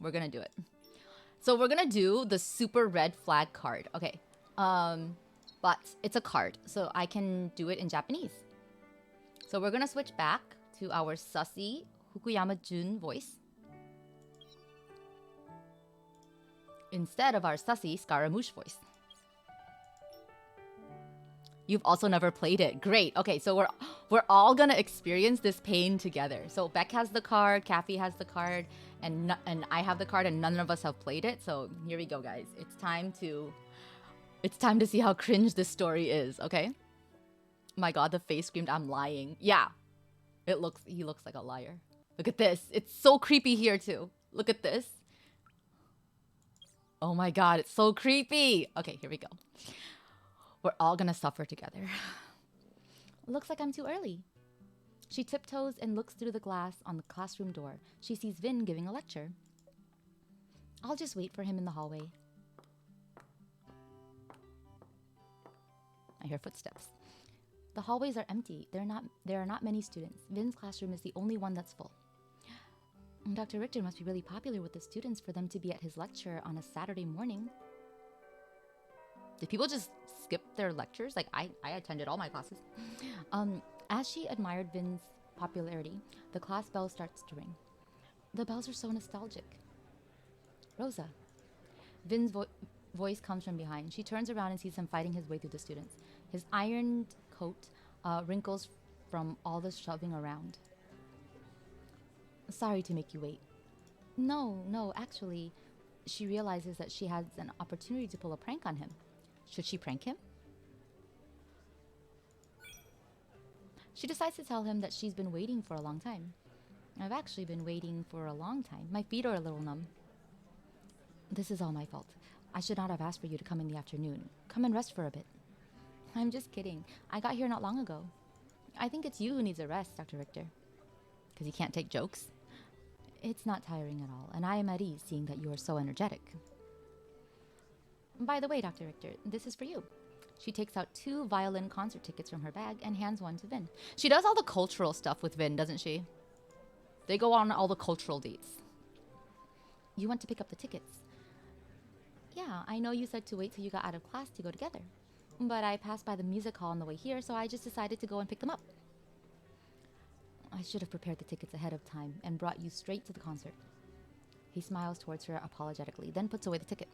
We're gonna do it. So we're gonna do the super red flag card. Okay. But it's a card, so I can do it in Japanese. So we're gonna switch back to our sussy Fukuyama Jun voice instead of our sussy Scaramouche voice. You've also never played it. Great. Okay, so we're all gonna experience this pain together. So Beck has the card, Kathy has the card, and I have the card, and none of us have played it. So here we go, guys. It's time to see how cringe this story is. Okay. My God, the face screamed, "I'm lying." Yeah, he looks like a liar. Look at this. It's so creepy here too. Look at this. Oh my God, it's so creepy. Okay, here we go. We're all gonna suffer together. Looks like I'm too early. She tiptoes and looks through the glass on the classroom door. She sees Vin giving a lecture. I'll just wait for him in the hallway. I hear footsteps. The hallways are empty. There are not many students. Vin's classroom is the only one that's full. Dr. Richter must be really popular with the students for them to be at his lecture on a Saturday morning. Did people just skip their lectures? Like, I attended all my classes. As she admired Vin's popularity, the class bell starts to ring. The bells are so nostalgic. Rosa. Vin's voice comes from behind. She turns around and sees him fighting his way through the students. His ironed coat wrinkles from all the shoving around. Sorry to make you wait. No, actually, she realizes that she has an opportunity to pull a prank on him. Should she prank him? She decides to tell him that she's been waiting for a long time. I've actually been waiting for a long time. My feet are a little numb. This is all my fault. I should not have asked for you to come in the afternoon. Come and rest for a bit. I'm just kidding. I got here not long ago. I think it's you who needs a rest, Dr. Richter. Because you can't take jokes? It's not tiring at all, and I am at ease seeing that you are so energetic. By the way, Dr. Richter, this is for you. She takes out 2 violin concert tickets from her bag and hands one to Vin. She does all the cultural stuff with Vin, doesn't she? They go on all the cultural dates. You want to pick up the tickets? Yeah, I know you said to wait till you got out of class to go together. But I passed by the music hall on the way here, so I just decided to go and pick them up. I should have prepared the tickets ahead of time and brought you straight to the concert. He smiles towards her apologetically, then puts away the ticket.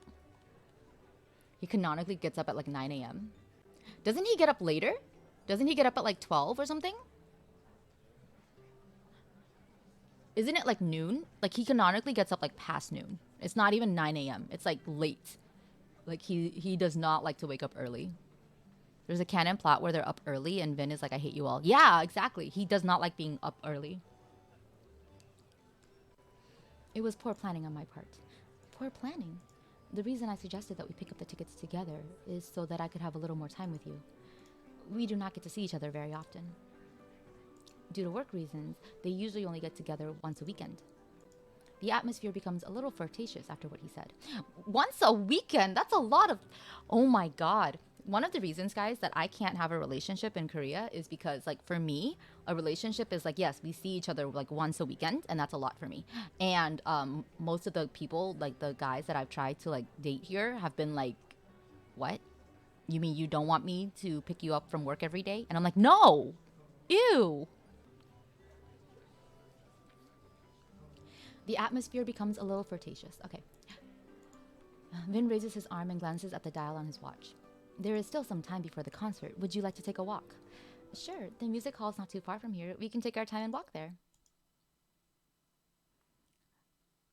He canonically gets up at like 9 a.m. Doesn't he get up later? Doesn't he get up at like 12 or something? Isn't it like noon? Like he canonically gets up like past noon. It's not even 9 a.m. It's like late. Like he does not like to wake up early. There's a canon plot where they're up early and Vin is like, I hate you all. Yeah, exactly. He does not like being up early. It was poor planning on my part. Poor planning? The reason I suggested that we pick up the tickets together is so that I could have a little more time with you. We do not get to see each other very often. Due to work reasons, they usually only get together once a weekend. The atmosphere becomes a little flirtatious after what he said. Once a weekend? That's a lot of... Oh my God. One of the reasons, guys, that I can't have a relationship in Korea is because, like, for me, a relationship is like, yes, we see each other like once a weekend, and that's a lot for me. And most of the people, like the guys that I've tried to like date here, have been like, what? You mean you don't want me to pick you up from work every day? And I'm like, no! Ew! The atmosphere becomes a little flirtatious. Okay. Vin raises his arm and glances at the dial on his watch. There is still some time before the concert. Would you like to take a walk? Sure, the music hall's not too far from here. We can take our time and walk there.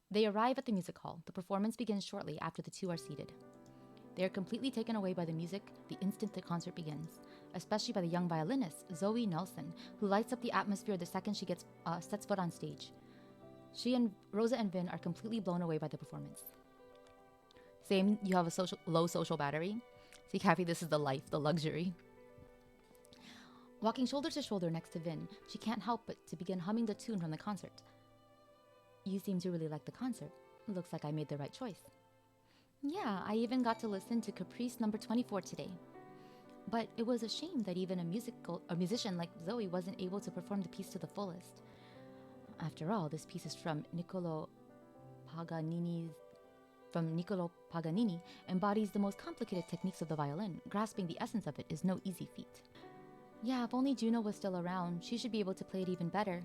They arrive at the music hall. The performance begins shortly after the two are seated. They are completely taken away by the music the instant the concert begins, especially by the young violinist, Zoe Nelson, who lights up the atmosphere the second she sets foot on stage. She and Rosa and Vin are completely blown away by the performance. Same, you have a low social battery. See, Kathy, this is the life, the luxury. Walking shoulder to shoulder next to Vin, she can't help but to begin humming the tune from the concert. You seem to really like the concert. Looks like I made the right choice. Yeah, I even got to listen to Caprice number 24 today. But it was a shame that even a musician like Zoe wasn't able to perform the piece to the fullest. After all, this piece is from Niccolo Paganini's from Niccolo Paganini embodies the most complicated techniques of the violin. Grasping the essence of it is no easy feat. Yeah, if only Juno was still around, she should be able to play it even better.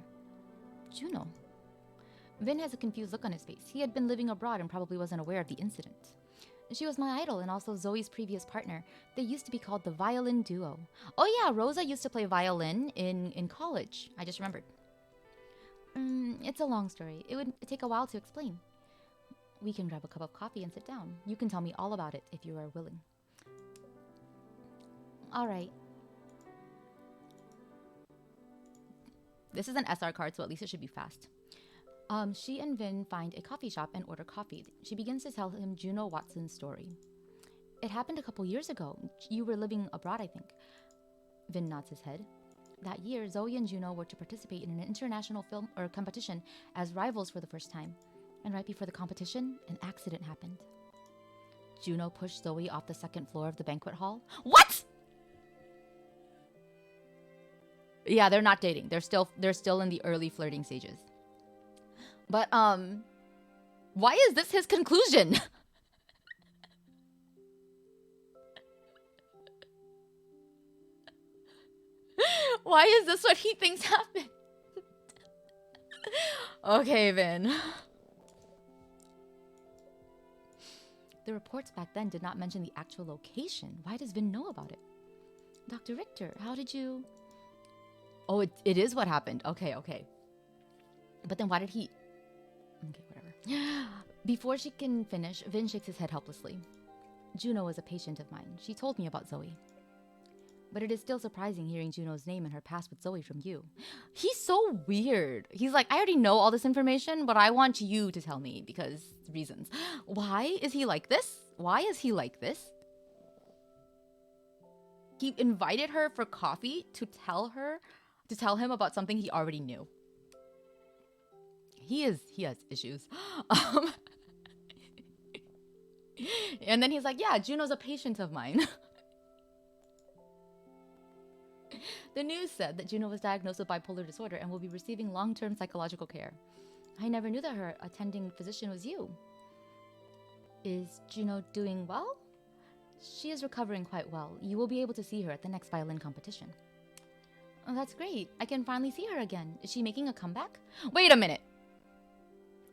Juno? Vin has a confused look on his face. He had been living abroad and probably wasn't aware of the incident. She was my idol and also Zoe's previous partner. They used to be called the Violin Duo. Oh yeah, Rosa used to play violin in college. I just remembered. It's a long story. It would take a while to explain. We can grab a cup of coffee and sit down. You can tell me all about it if you are willing. All right. This is an SR card, so at least it should be fast. She and Vin find a coffee shop and order coffee. She begins to tell him Juno Watson's story. It happened a couple years ago. You were living abroad, I think. Vin nods his head. That year, Zoe and Juno were to participate in an international film or competition as rivals for the first time. And right before the competition, an accident happened. Juno pushed Zoe off the second floor of the banquet hall. What? Yeah, they're not dating. They're still in the early flirting stages. But why is this his conclusion? Why is this what he thinks happened? Okay, Vin. The reports back then did not mention the actual location. Why does Vin know about it? Dr. Richter, how did you... Oh, it is what happened. Okay. But then why did he... Okay, whatever. Before she can finish, Vin shakes his head helplessly. Juno was a patient of mine. She told me about Zoe. But it is still surprising hearing Juno's name and her past with Zoe from you. He's so weird. He's like, I already know all this information, but I want you to tell me because reasons. Why is he like this? Why is he like this? He invited her for coffee to tell him about something he already knew. He has issues. And then he's like, yeah, Juno's a patient of mine. The news said that Juno was diagnosed with bipolar disorder and will be receiving long-term psychological care. I never knew that her attending physician was you. Is Juno doing well? She is recovering quite well. You will be able to see her at the next violin competition. Oh, that's great. I can finally see her again. Is she making a comeback? Wait a minute.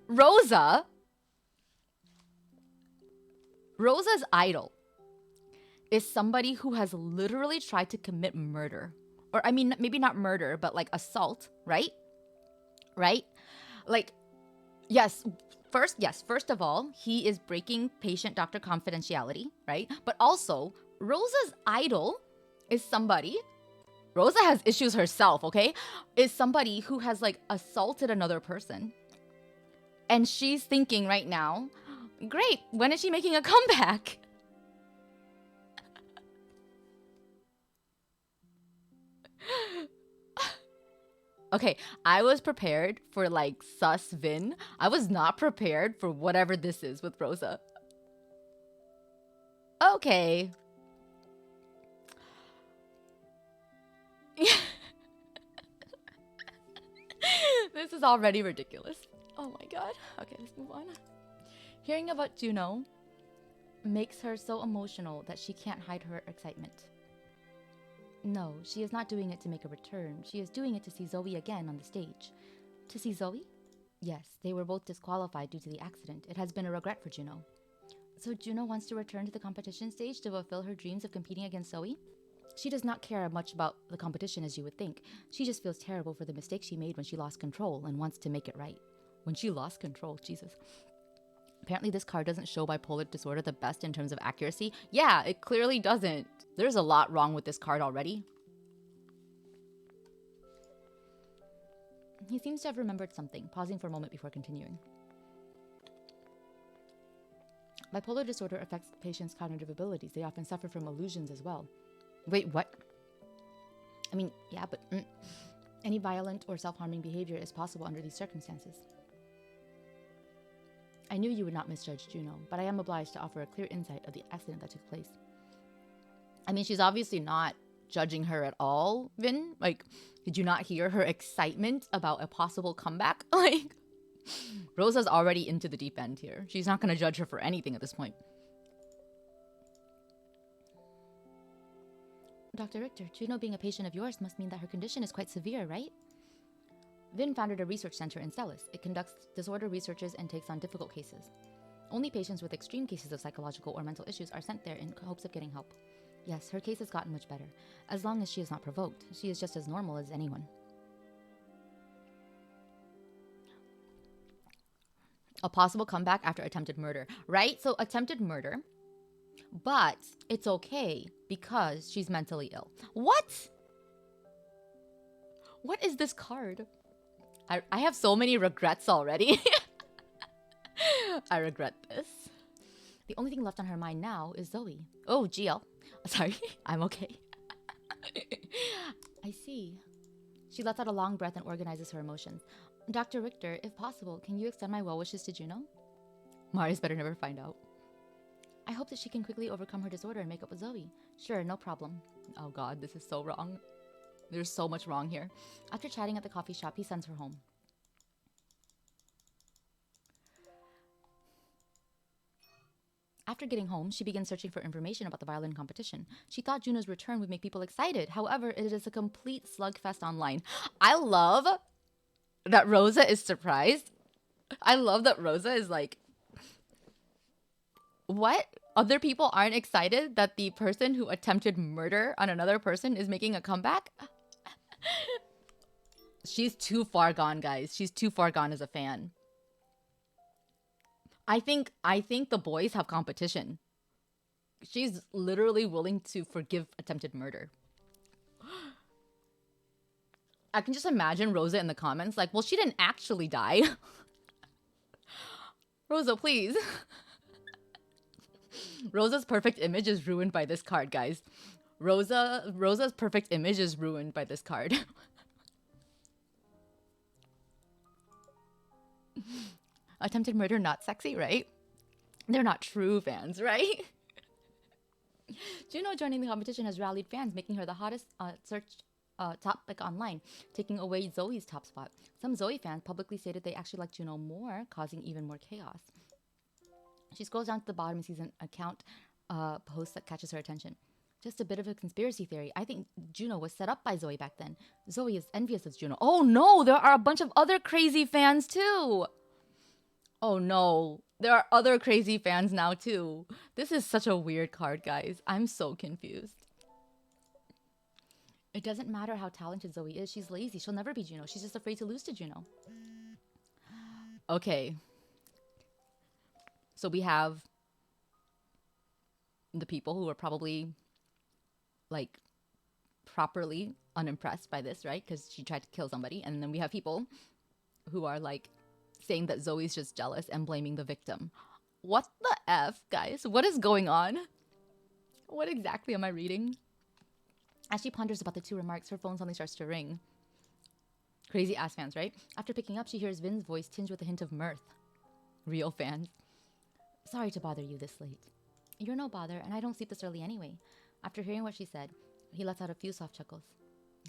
Rosa's idol is somebody who has literally tried to commit murder. Or, I mean, maybe not murder, but like assault, right? Right? Like, yes, first of all, he is breaking patient-doctor confidentiality, right? But also, Rosa's idol is somebody... Rosa has issues herself, okay? Is somebody who has, like, assaulted another person. And she's thinking right now, great, when is she making a comeback? Okay, I was prepared for like sus Vin. I was not prepared for whatever this is with Rosa. Okay. This is already ridiculous. Oh my god. Okay, let's move on. Hearing about Juno makes her so emotional that she can't hide her excitement. No, she is not doing it to make a return. She is doing it to see Zoe again on the stage. To see Zoe? Yes, they were both disqualified due to the accident. It has been a regret for Juno. So Juno wants to return to the competition stage to fulfill her dreams of competing against Zoe? She does not care much about the competition as you would think. She just feels terrible for the mistake she made when she lost control and wants to make it right. When she lost control, Jesus. Apparently this card doesn't show bipolar disorder the best in terms of accuracy. Yeah, it clearly doesn't. There's a lot wrong with this card already. He seems to have remembered something, pausing for a moment before continuing. Bipolar disorder affects patients' cognitive abilities. They often suffer from illusions as well. Wait, what? I mean, yeah, but any violent or self-harming behavior is possible under these circumstances. I knew you would not misjudge Juno, but I am obliged to offer a clear insight of the accident that took place. I mean, she's obviously not judging her at all, Vin. Like, did you not hear her excitement about a possible comeback? Like, Rosa's already into the deep end here. She's not going to judge her for anything at this point. Dr. Richter, Juno being a patient of yours must mean that her condition is quite severe, right? Vin founded a research center in Celis. It conducts disorder researches and takes on difficult cases. Only patients with extreme cases of psychological or mental issues are sent there in hopes of getting help. Yes, her case has gotten much better. As long as she is not provoked, she is just as normal as anyone. A possible comeback after attempted murder, right? So attempted murder, but it's okay because she's mentally ill. What? What is this card? I have so many regrets already. I regret this. The only thing left on her mind now is Zoe. Oh, GL. Sorry, I'm okay. I see. She lets out a long breath and organizes her emotions. Dr. Richter, if possible, can you extend my well wishes to Juno? Marius better never find out. I hope that she can quickly overcome her disorder and make up with Zoe. Sure, no problem. Oh god, this is so wrong. There's so much wrong here. After chatting at the coffee shop, he sends her home. After getting home, she begins searching for information about the violin competition. She thought Juno's return would make people excited. However, it is a complete slugfest online. I love that Rosa is surprised. I love that Rosa is like, what? Other people aren't excited that the person who attempted murder on another person is making a comeback? She's too far gone, guys. She's too far gone as a fan. I think the boys have competition. She's literally willing to forgive attempted murder. I can just imagine Rosa in the comments like, well, she didn't actually die. Rosa, please. Rosa's perfect image is ruined by this card, guys. Rosa's perfect image is ruined by this card. Attempted murder, not sexy, right? They're not true fans, right? Juno joining the competition has rallied fans, making her the hottest searched topic online, taking away Zoe's top spot. Some Zoe fans publicly stated they actually like Juno more, causing even more chaos. She scrolls down to the bottom and sees an account post that catches her attention. Just a bit of a conspiracy theory. I think Juno was set up by Zoe back then. Zoe is envious of Juno. Oh no, there are a bunch of other crazy fans too. Oh no, there are other crazy fans now too. This is such a weird card, guys. I'm so confused. It doesn't matter how talented Zoe is. She's lazy. She'll never be Juno. She's just afraid to lose to Juno. Okay. So we have the people who are probably like properly unimpressed by this, right? Because she tried to kill somebody. And then we have people who are like saying that Zoe's just jealous and blaming the victim. What the F, guys? What is going on? What exactly am I reading? As she ponders about the two remarks, her phone suddenly starts to ring. Crazy ass fans, right? After picking up, she hears Vin's voice tinged with a hint of mirth. Real fans. Sorry to bother you this late. You're no bother, and I don't sleep this early anyway. After hearing what she said, he lets out a few soft chuckles.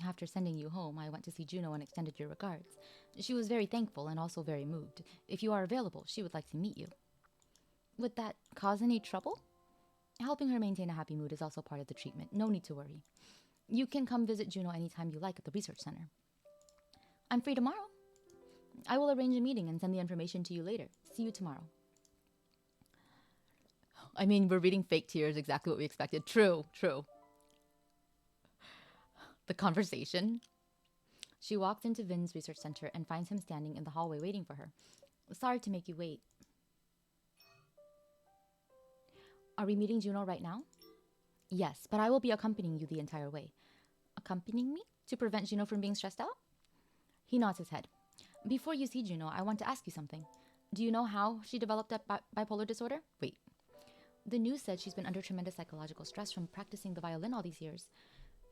After sending you home, I went to see Juno and extended your regards. She was very thankful and also very moved. If you are available, she would like to meet you. Would that cause any trouble? Helping her maintain a happy mood is also part of the treatment. No need to worry. You can come visit Juno anytime you like at the research center. I'm free tomorrow. I will arrange a meeting and send the information to you later. See you tomorrow. I mean, we're reading fake tears, exactly what we expected. True, true. The conversation. She walks into Vin's research center and finds him standing in the hallway waiting for her. Sorry to make you wait. Are we meeting Juno right now? Yes, but I will be accompanying you the entire way. Accompanying me? To prevent Juno from being stressed out? He nods his head. Before you see Juno, I want to ask you something. Do you know how she developed that bipolar disorder? Wait. The news said she's been under tremendous psychological stress from practicing the violin all these years.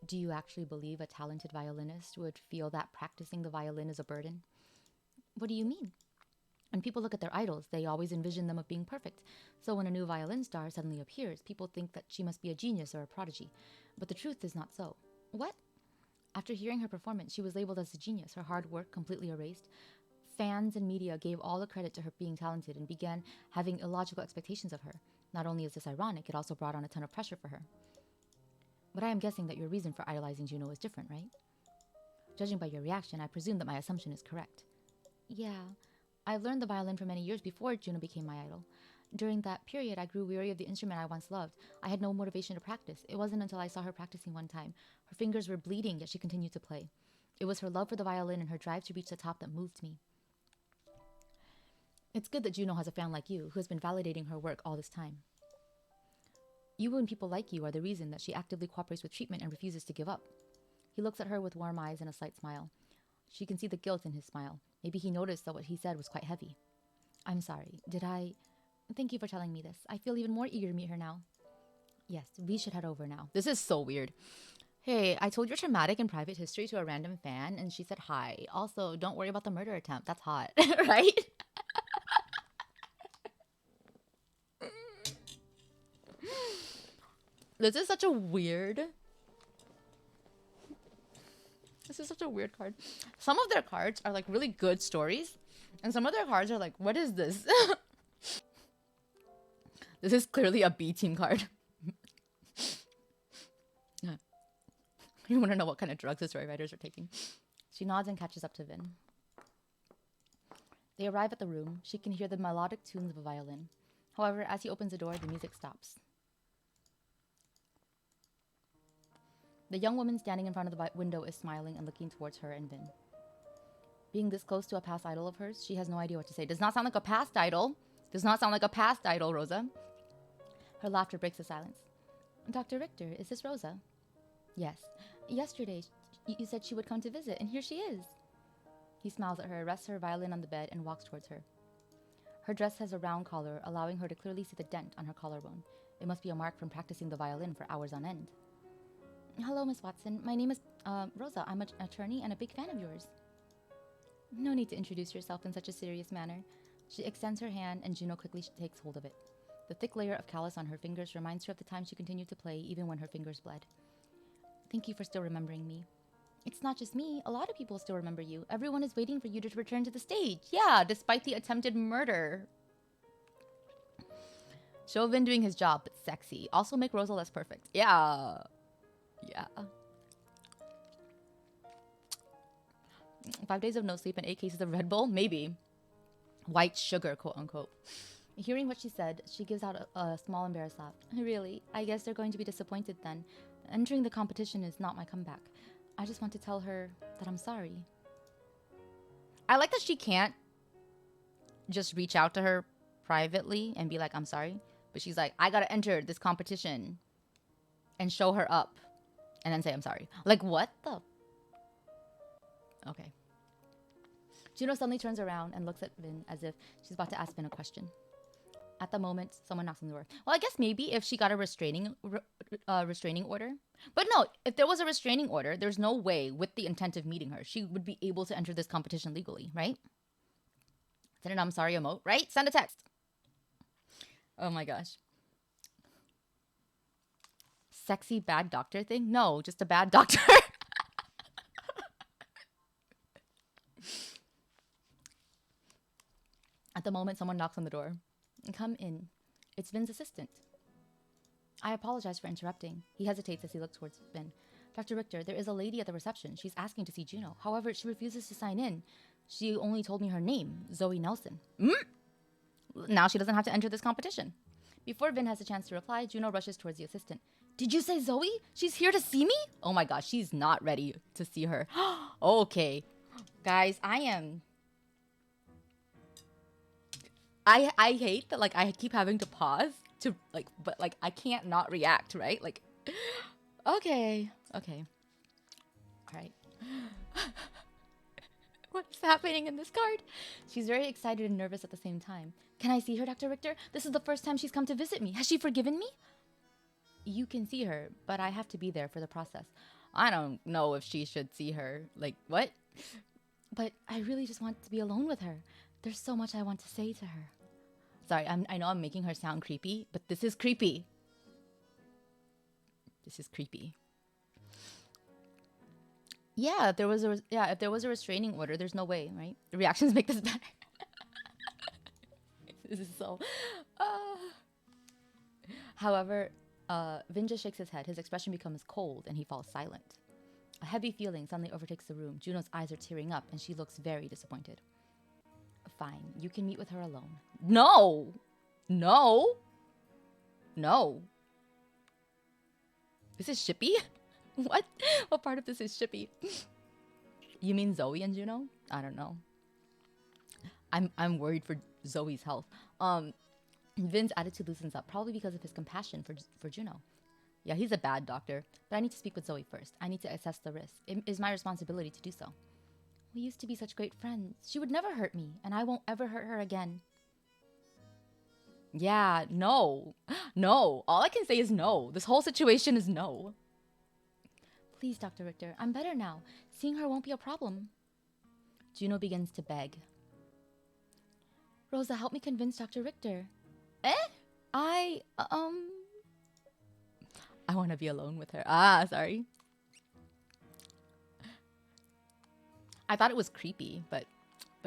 Do you actually believe a talented violinist would feel that practicing the violin is a burden? What do you mean? When people look at their idols, they always envision them of being perfect. So when a new violin star suddenly appears, people think that she must be a genius or a prodigy. But the truth is not so. What? After hearing her performance, she was labeled as a genius, her hard work completely erased. Fans and media gave all the credit to her being talented and began having illogical expectations of her. Not only is this ironic, it also brought on a ton of pressure for her. But I am guessing that your reason for idolizing Juno is different, right? Judging by your reaction, I presume that my assumption is correct. Yeah, I've learned the violin for many years before Juno became my idol. During that period, I grew weary of the instrument I once loved. I had no motivation to practice. It wasn't until I saw her practicing one time. Her fingers were bleeding, yet she continued to play. It was her love for the violin and her drive to reach the top that moved me. It's good that Juno has a fan like you, who has been validating her work all this time. You and people like you are the reason that she actively cooperates with treatment and refuses to give up. He looks at her with warm eyes and a slight smile. She can see the guilt in his smile. Maybe he noticed that what he said was quite heavy. I'm sorry. Did I... Thank you for telling me this. I feel even more eager to meet her now. Yes, we should head over now. This is so weird. Hey, I told your traumatic and private history to a random fan, and she said hi. Also, don't worry about the murder attempt. That's hot, right? This is such a weird card. Some of their cards are like really good stories, and some of their cards are like, what is this? This is clearly a B team card. You want to know what kind of drugs the story writers are taking. She nods and catches up to Vin. They arrive at the room. She can hear the melodic tunes of a violin. However, as he opens the door, the music stops. The young woman standing in front of the window is smiling and looking towards her and Vin. Being this close to a past idol of hers, she has no idea what to say. Does not sound like a past idol. Does not sound like a past idol, Rosa. Her laughter breaks the silence. Dr. Richter, is this Rosa? Yes. Yesterday, you said she would come to visit, and here she is. He smiles at her, rests her violin on the bed, and walks towards her. Her dress has a round collar, allowing her to clearly see the dent on her collarbone. It must be a mark from practicing the violin for hours on end. Hello, Miss Watson. My name is Rosa. I'm an attorney and a big fan of yours. No need to introduce yourself in such a serious manner. She extends her hand, and Juno quickly takes hold of it. The thick layer of callus on her fingers reminds her of the time she continued to play, even when her fingers bled. Thank you for still remembering me. It's not just me. A lot of people still remember you. Everyone is waiting for you to return to the stage. Yeah, despite the attempted murder. Show Vin doing his job, but sexy. Also make Rosa less perfect. Yeah. Yeah. 5 days of no sleep and 8 cases of Red Bull? Maybe. White sugar, quote unquote. Hearing what she said, she gives out a small embarrassed laugh. Really? I guess they're going to be disappointed then. Entering the competition is not my comeback. I just want to tell her that I'm sorry. I like that she can't just reach out to her privately and be like, I'm sorry. But she's like, I gotta enter this competition and show her up. And then say, I'm sorry. Like, what the? Okay. Juno suddenly turns around and looks at Vin as if she's about to ask Vin a question. At the moment, someone knocks on the door. Well, I guess maybe if she got a restraining order. But no, if there was a restraining order, there's no way with the intent of meeting her, she would be able to enter this competition legally, right? Send an I'm sorry emote, right? Send a text. Oh my gosh. Sexy bad doctor thing? No, just a bad doctor. At the moment, someone knocks on the door. Come in. It's Vin's assistant. I apologize for interrupting. He hesitates as he looks towards Vin. Dr. Richter, there is a lady at the reception. She's asking to see Juno. However, she refuses to sign in. She only told me her name, Zoe Nelson. Now she doesn't have to enter this competition. Before Vin has a chance to reply, Juno rushes towards the assistant. Did you say Zoe? She's here to see me? Oh my gosh, she's not ready to see her. Okay. Guys, I hate that, like, I keep having to pause to, like, but, like, I can't not react, right? Like, okay. All right. What's happening in this card? She's very excited and nervous at the same time. Can I see her, Dr. Richter? This is the first time she's come to visit me. Has she forgiven me? You can see her, but I have to be there for the process. I don't know if she should see her. Like, what? But I really just want to be alone with her. There's so much I want to say to her. Sorry, I know I'm making her sound creepy, but this is creepy. This is creepy. Yeah, if there was if there was a restraining order, there's no way, right? The reactions make this better. This is so. Uh. However, Vin just shakes his head. His expression becomes cold, and he falls silent. A heavy feeling suddenly overtakes the room. Juno's eyes are tearing up, and she looks very disappointed. Fine, you can meet with her alone. No! No! No. This is shippy? What? What part of this is shippy? You mean Zoe and Juno? I don't know. I'm worried for Zoe's health. Vin's attitude loosens up, probably because of his compassion for Juno. Yeah, he's a bad doctor, but I need to speak with Zoe first. I need to assess the risk. It is my responsibility to do so. We used to be such great friends. She would never hurt me, and I won't ever hurt her again. Yeah, no. No. All I can say is no. This whole situation is no. Please, Dr. Richter, I'm better now. Seeing her won't be a problem. Juno begins to beg. Rosa, help me convince Dr. Richter. I want to be alone with her. Sorry. I thought it was creepy, but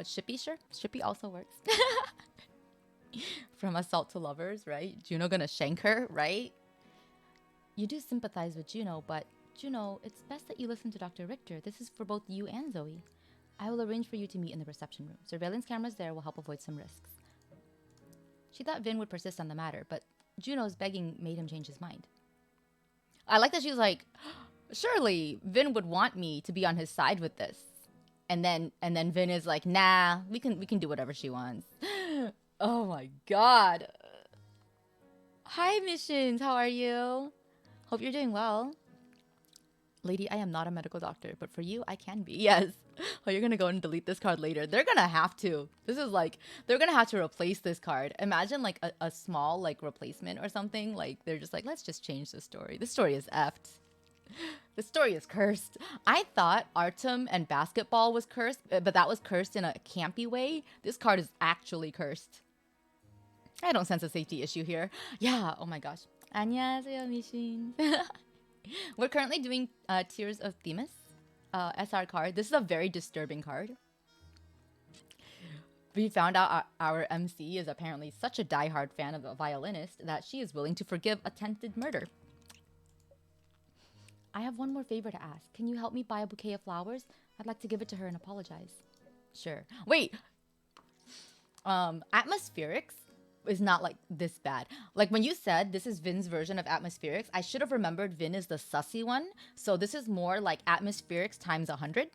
shippy, sure. Shippy also works. From assault to lovers, right? Juno gonna shank her, right? You do sympathize with Juno, but Juno, it's best that you listen to Dr. Richter. This is for both you and Zoe. I will arrange for you to meet in the reception room. Surveillance cameras there will help avoid some risks. She thought Vin would persist on the matter, but Juno's begging made him change his mind. I like that she was like, surely Vin would want me to be on his side with this. And then Vin is like, nah, we can do whatever she wants. Oh my god. Hi, Missions. How are you? Hope you're doing well. Lady, I am not a medical doctor, but for you, I can be. Yes. Oh, you're gonna go and delete this card later. They're gonna have to. This is like, they're gonna have to replace this card. Imagine like a small like replacement or something. Like they're just like, let's just change the story. This story is effed. The story is cursed. I thought Artem and basketball was cursed, but that was cursed in a campy way. This card is actually cursed. I don't sense a safety issue here. Yeah, oh my gosh. 안녕하세요, Mishin. We're currently doing Tears of Themis, SR card. This is a very disturbing card. We found out our MC is apparently such a diehard fan of a violinist that she is willing to forgive attempted murder. I have one more favor to ask. Can you help me buy a bouquet of flowers? I'd like to give it to her and apologize. Sure. Wait. Atmospherics is not like this bad. Like when you said this is Vin's version of Atmospherics, I should have remembered Vin is the sussy one. So this is more like Atmospherics times 100.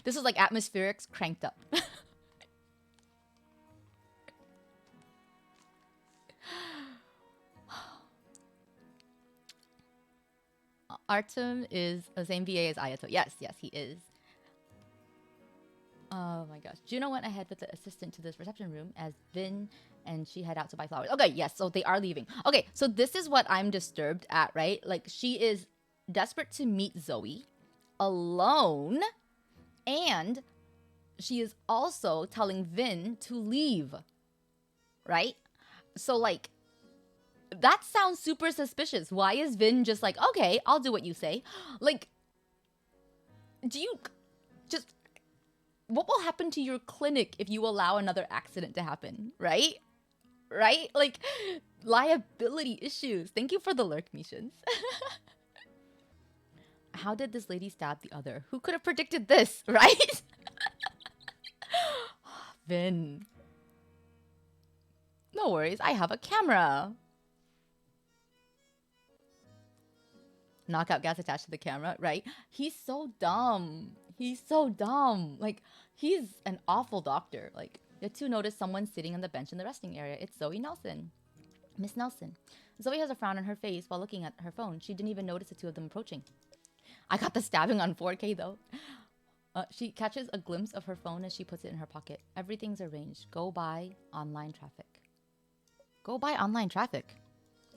This is like Atmospherics cranked up. Artem is the same VA as Ayato. Yes, yes, he is. Oh my gosh. Juno went ahead with the assistant to this reception room as Vin and she head out to buy flowers. Okay, yes, so they are leaving. Okay, so this is what I'm disturbed at, right? Like, she is desperate to meet Zoe alone, and she is also telling Vin to leave, right? So, like, that sounds super suspicious. Why is Vin just like, okay, I'll do what you say? Like, do you just... What will happen to your clinic if you allow another accident to happen, right? Right? Like, liability issues. Thank you for the lurk, missions. How did this lady stab the other? Who could have predicted this, right? Vin. No worries, I have a camera. Knockout gas attached to the camera, right? He's so dumb. He's so dumb. Like, he's an awful doctor. Like, the two notice someone sitting on the bench in the resting area. It's Zoe Nelson. Miss Nelson. Zoe has a frown on her face while looking at her phone. She didn't even notice the two of them approaching. I got the stabbing on 4K though. She catches a glimpse of her phone as she puts it in her pocket. Everything's arranged. Go buy online traffic. Go buy online traffic.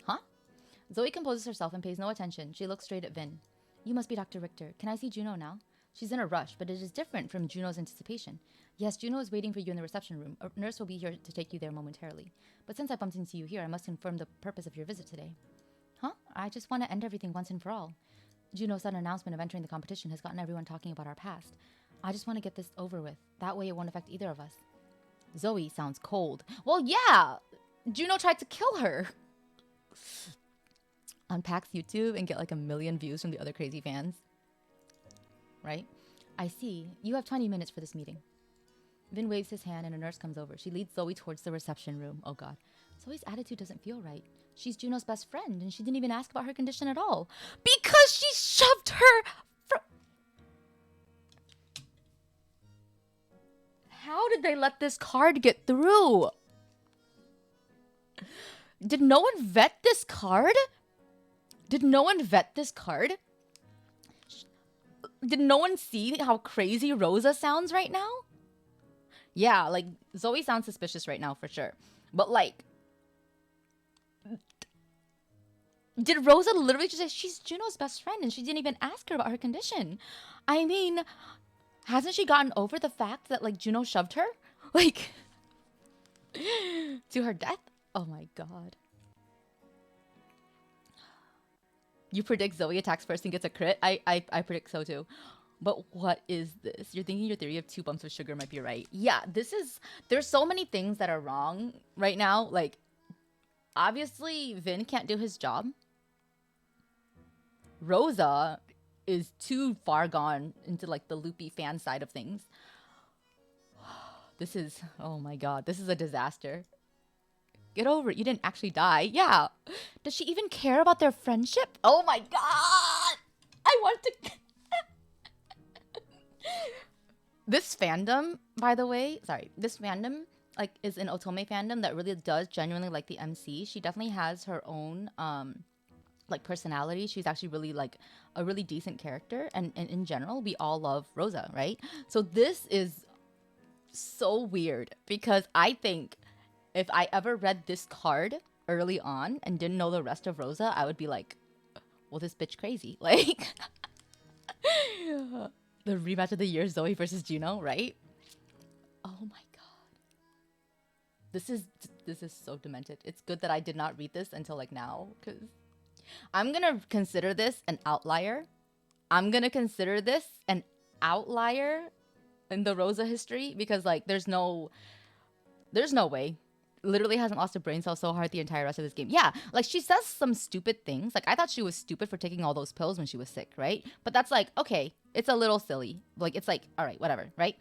Huh? Zoe composes herself and pays no attention. She looks straight at Vin. You must be Dr. Richter. Can I see Juno now? She's in a rush, but it is different from Juno's anticipation. Yes, Juno is waiting for you in the reception room. A nurse will be here to take you there momentarily. But since I bumped into you here, I must inform the purpose of your visit today. Huh? I just want to end everything once and for all. Juno's sudden announcement of entering the competition has gotten everyone talking about our past. I just want to get this over with. That way it won't affect either of us. Zoe sounds cold. Well, yeah! Juno tried to kill her. On Pax YouTube and get like 1 million views from the other crazy fans. Right? I see. You have 20 minutes for this meeting. Vin waves his hand and a nurse comes over. She leads Zoe towards the reception room. Oh god. Zoe's attitude doesn't feel right. She's Juno's best friend and she didn't even ask about her condition at all. Because she shoved her from... How did they let this card get through? Did no one vet this card? Did no one vet this card? Did no one see how crazy Rosa sounds right now? Yeah, like, Zoe sounds suspicious right now for sure. But, like, did Rosa literally just say she's Juno's best friend and she didn't even ask her about her condition? I mean, hasn't she gotten over the fact that, like, Juno shoved her? Like, to her death? Oh my god. You predict Zoe attacks first and gets a crit? I predict so too. But what is this? You're thinking your theory of 2 bumps of sugar might be right. Yeah, there's so many things that are wrong right now. Like, obviously, Vin can't do his job. Rosa is too far gone into, like, the loopy fan side of things. This is, oh my god, this is a disaster. Get over it. You didn't actually die. Yeah. Does she even care about their friendship? Oh my god! I want to... This fandom, by the way, this fandom, like, is an Otome fandom that really does genuinely like the MC. She definitely has her own, like, personality. She's actually really, like, a really decent character. And in general, we all love Rosa, right? So this is so weird because I think if I ever read this card early on and didn't know the rest of Rosa, I would be like, well, this bitch crazy. Like... The rematch of the year, Zoe versus Juno, right? Oh my god. This is so demented. It's good that I did not read this until, like, now, because I'm gonna consider this an outlier. I'm gonna consider this an outlier in the Rosa history because, like, there's no way. Literally hasn't lost a brain cell so hard the entire rest of this game. Yeah, like, she says some stupid things. Like, I thought she was stupid for taking all those pills when she was sick, right? But that's like, okay, it's a little silly. Like, it's like, all right, whatever, right?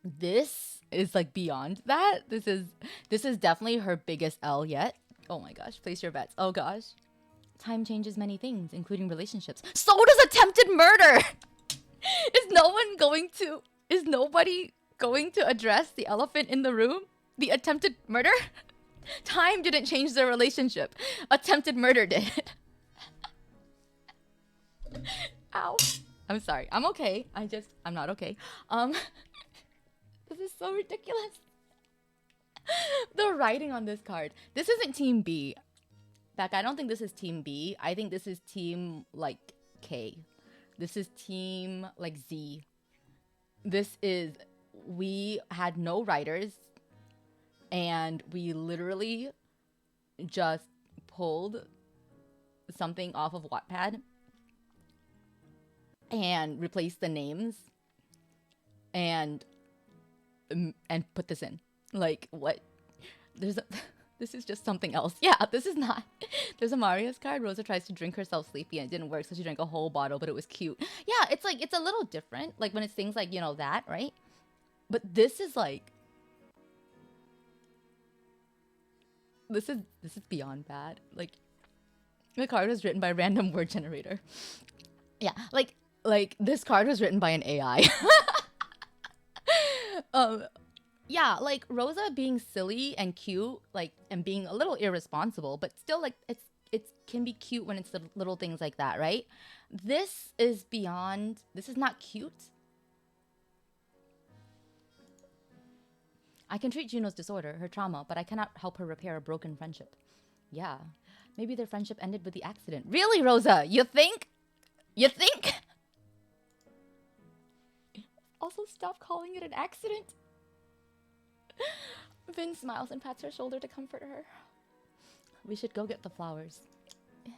This is, like, beyond that. This is definitely her biggest L yet. Oh my gosh, place your bets. Oh gosh. Time changes many things, including relationships. So does attempted murder! Is nobody going to address the elephant in the room? The attempted murder? Time didn't change their relationship. Attempted murder did. Ow. I'm sorry. I'm okay. I'm not okay. This is so ridiculous. The writing on this card. This isn't Team B. In fact, I don't think this is Team B. I think this is Team, like, K. This is Team, like, Z. This is... We had no writers. And we literally just pulled something off of Wattpad and replaced the names and put this in. Like, what? This is just something else. Yeah, this is not... There's a Marius card. Rosa tries to drink herself sleepy and it didn't work, so she drank a whole bottle, but it was cute. Yeah, it's like, it's a little different. Like, when it's things like, you know, that, right? But this is like... This is beyond bad. Like, the card was written by a random word generator. Yeah, like this card was written by an AI. Yeah, like, Rosa being silly and cute, like, and being a little irresponsible, but still, like, it can be cute when it's the little things like that, right? This is beyond. This is not cute. I can treat Juno's disorder, her trauma, but I cannot help her repair a broken friendship. Yeah. Maybe their friendship ended with the accident. Really, Rosa? You think? You think? Also, stop calling it an accident. Vin smiles and pats her shoulder to comfort her. We should go get the flowers.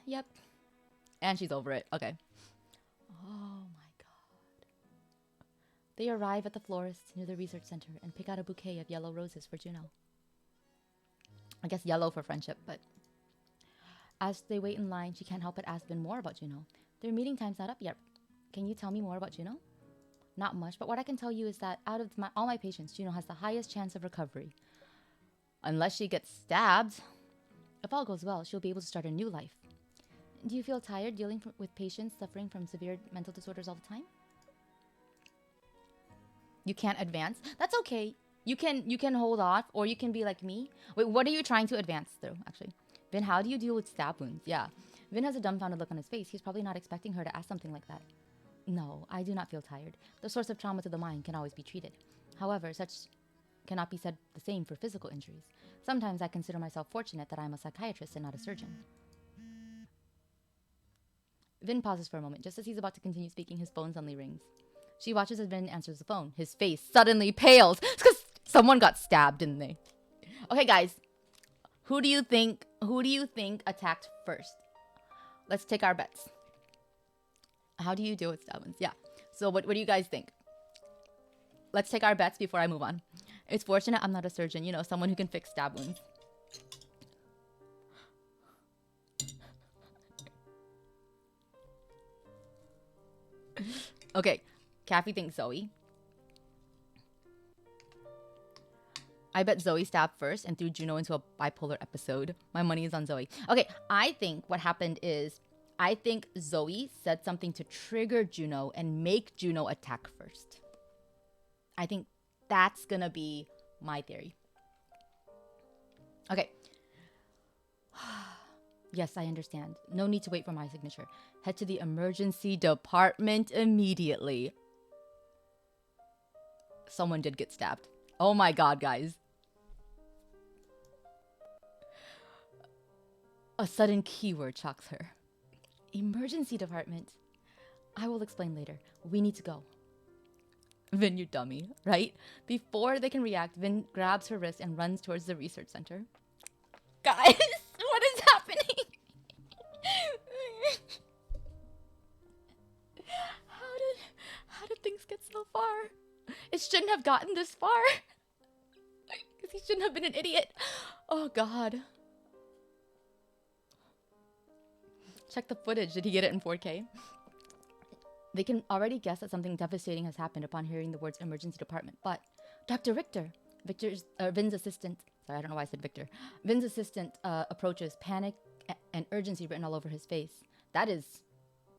Yep. And she's over it. Okay. Oh my god. They arrive at the florist near the research center and pick out a bouquet of yellow roses for Juno. I guess yellow for friendship, but as they wait in line, she can't help but ask Vin more about Juno. Their meeting time's not up yet. Can you tell me more about Juno? Not much, but what I can tell you is that out of all my patients, Juno has the highest chance of recovery. Unless she gets stabbed. If all goes well, she'll be able to start a new life. Do you feel tired dealing with patients suffering from severe mental disorders all the time? You can't advance? That's okay. You can hold off, or you can be like me. Wait, what are you trying to advance through, actually? Vin, how do you deal with stab wounds? Yeah. Vin has a dumbfounded look on his face. He's probably not expecting her to ask something like that. No, I do not feel tired. The source of trauma to the mind can always be treated. However, such cannot be said the same for physical injuries. Sometimes I consider myself fortunate that I am a psychiatrist and not a surgeon. Vin pauses for a moment. Just as he's about to continue speaking, his phone suddenly rings. She watches as Vin answers the phone. His face suddenly pales. It's because someone got stabbed, didn't they? Okay, guys. Who do you think attacked first? Let's take our bets. How do you deal with stab wounds? Yeah. So what do you guys think? Let's take our bets before I move on. It's fortunate I'm not a surgeon, you know, someone who can fix stab wounds. Okay, Kathy thinks Zoe. I bet Zoe stabbed first and threw Juno into a bipolar episode. My money is on Zoe. Okay, I think what happened is, I think Zoe said something to trigger Juno and make Juno attack first. I think that's gonna be my theory. Okay. Yes, I understand. No need to wait for my signature. Head to the emergency department immediately. Someone did get stabbed. Oh my god, guys. A sudden keyword shocks her. Emergency department. I will explain later. We need to go. Vin, you dummy, right? Before they can react, Vin grabs her wrist and runs towards the research center. Guys, what is happening? How did things get so far? It shouldn't have gotten this far. Because he shouldn't have been an idiot. Oh, God. Check the footage. Did he get it in 4K? They can already guess that something devastating has happened upon hearing the words emergency department. But Dr. Richter, Vin's assistant, sorry, I don't know why I said Victor. Vin's assistant approaches, panic and urgency written all over his face. That is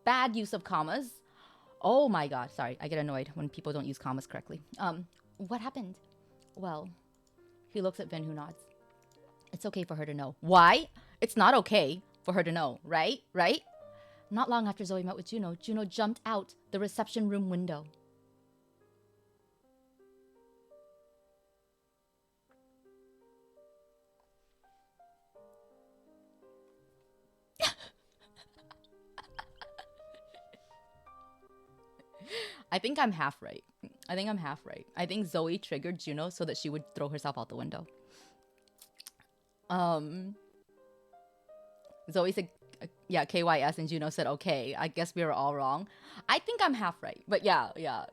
bad use of commas. Oh my god, sorry, I get annoyed when people don't use commas correctly. What happened? Well, he looks at Vin, who nods. It's okay for her to know. Why? It's not okay for her to know, right? Right? Not long after Zoe met with Juno, Juno jumped out the reception room window. I think I'm half right. I think Zoe triggered Juno so that she would throw herself out the window. Zoe said, yeah, KYS, and Juno said, okay. I guess we were all wrong. I think I'm half right. But yeah,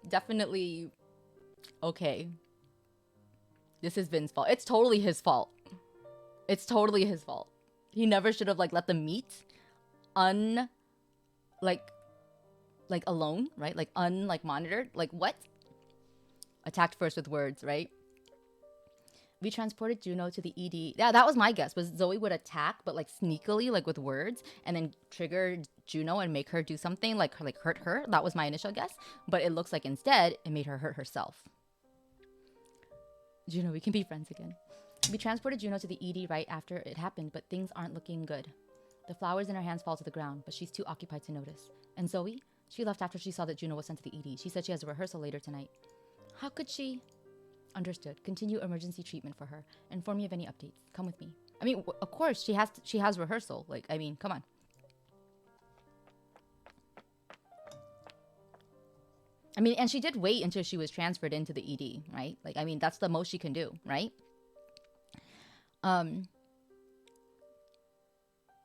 definitely okay. This is Vin's fault. It's totally his fault. He never should have, let them meet alone, right? Monitored. What? Attacked first with words, right? We transported Juno to the ED. Yeah, that was my guess. Was Zoe would attack, but sneakily, with words, and then trigger Juno and make her do something, hurt her. That was my initial guess. But it looks like instead, it made her hurt herself. Juno, we can be friends again. We transported Juno to the ED right after it happened, but things aren't looking good. The flowers in her hands fall to the ground, but she's too occupied to notice. And Zoe? She left after she saw that Juno was sent to the ED. She said she has a rehearsal later tonight. How could she? Understood. Continue emergency treatment for her. Inform me of any updates. Come with me. I mean, of course, she has rehearsal. Come on. I mean, and she did wait until she was transferred into the ED, right? That's the most she can do, right?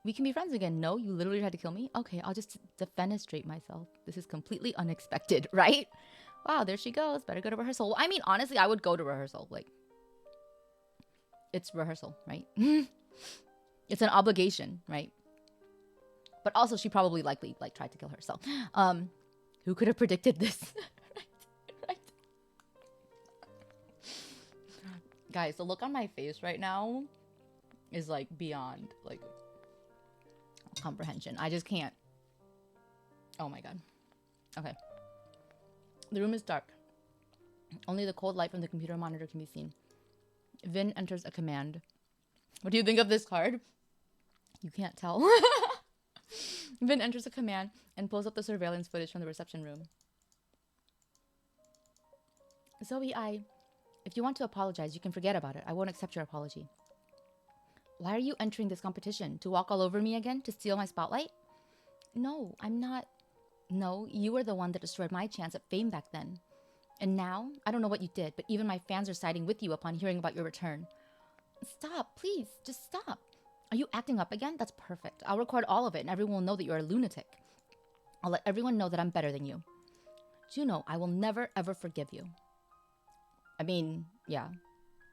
We can be friends again. No, you literally tried to kill me? Okay, I'll just defenestrate myself. This is completely unexpected, right? Wow, there she goes. Better go to rehearsal. Well, I mean, honestly, I would go to rehearsal. Like, it's rehearsal, right? It's an obligation, right? But also, she probably likely like tried to kill herself. Who could have predicted this? right? Guys, the look on my face right now is like beyond like comprehension. I just can't. Oh my god. Okay. The room is dark. Only the cold light from the computer monitor can be seen. Vin enters a command. What do you think of this card? You can't tell. Vin enters a command and pulls up the surveillance footage from the reception room. Zoe, if you want to apologize, you can forget about it. I won't accept your apology. Why are you entering this competition? To walk all over me again? To steal my spotlight? No, I'm not. No, you were the one that destroyed my chance at fame back then. And now, I don't know what you did, but even my fans are siding with you upon hearing about your return. Stop, please, just stop. Are you acting up again? That's perfect. I'll record all of it and everyone will know that you're a lunatic. I'll let everyone know that I'm better than you. Juno, I will never, ever forgive you. I mean, yeah.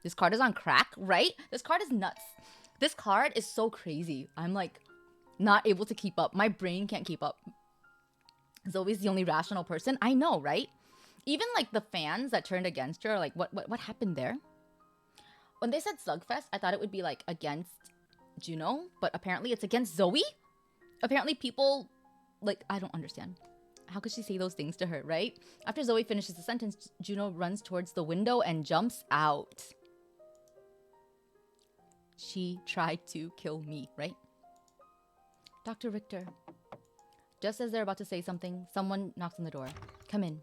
This card is on crack, right? This card is nuts. This card is so crazy. I'm like not able to keep up. My brain can't keep up. Zoe's the only rational person. I know, right? Even like the fans that turned against her, like what happened there? When they said Slugfest, I thought it would be like against Juno, but apparently it's against Zoe? Apparently people, like, I don't understand. How could she say those things to her, right? After Zoe finishes the sentence, Juno runs towards the window and jumps out. She tried to kill me, right? Dr. Richter. Just as they're about to say something, someone knocks on the door. Come in.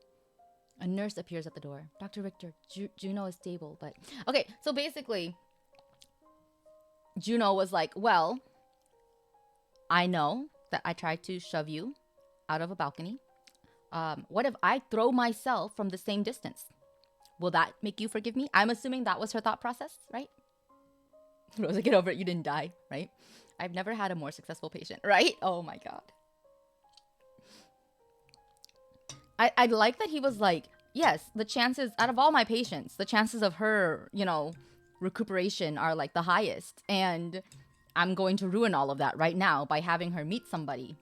A nurse appears at the door. Dr. Richter, Juno is stable, but... Okay, so basically, Juno was like, well, I know that I tried to shove you out of a balcony. What if I throw myself from the same distance? Will that make you forgive me? I'm assuming that was her thought process, right? Rosa, get over it. You didn't die, right? I've never had a more successful patient, right? Oh my god. I like that he was like, yes, the chances, out of all my patients, the chances of her, you know, recuperation are like the highest. And I'm going to ruin all of that right now by having her meet somebody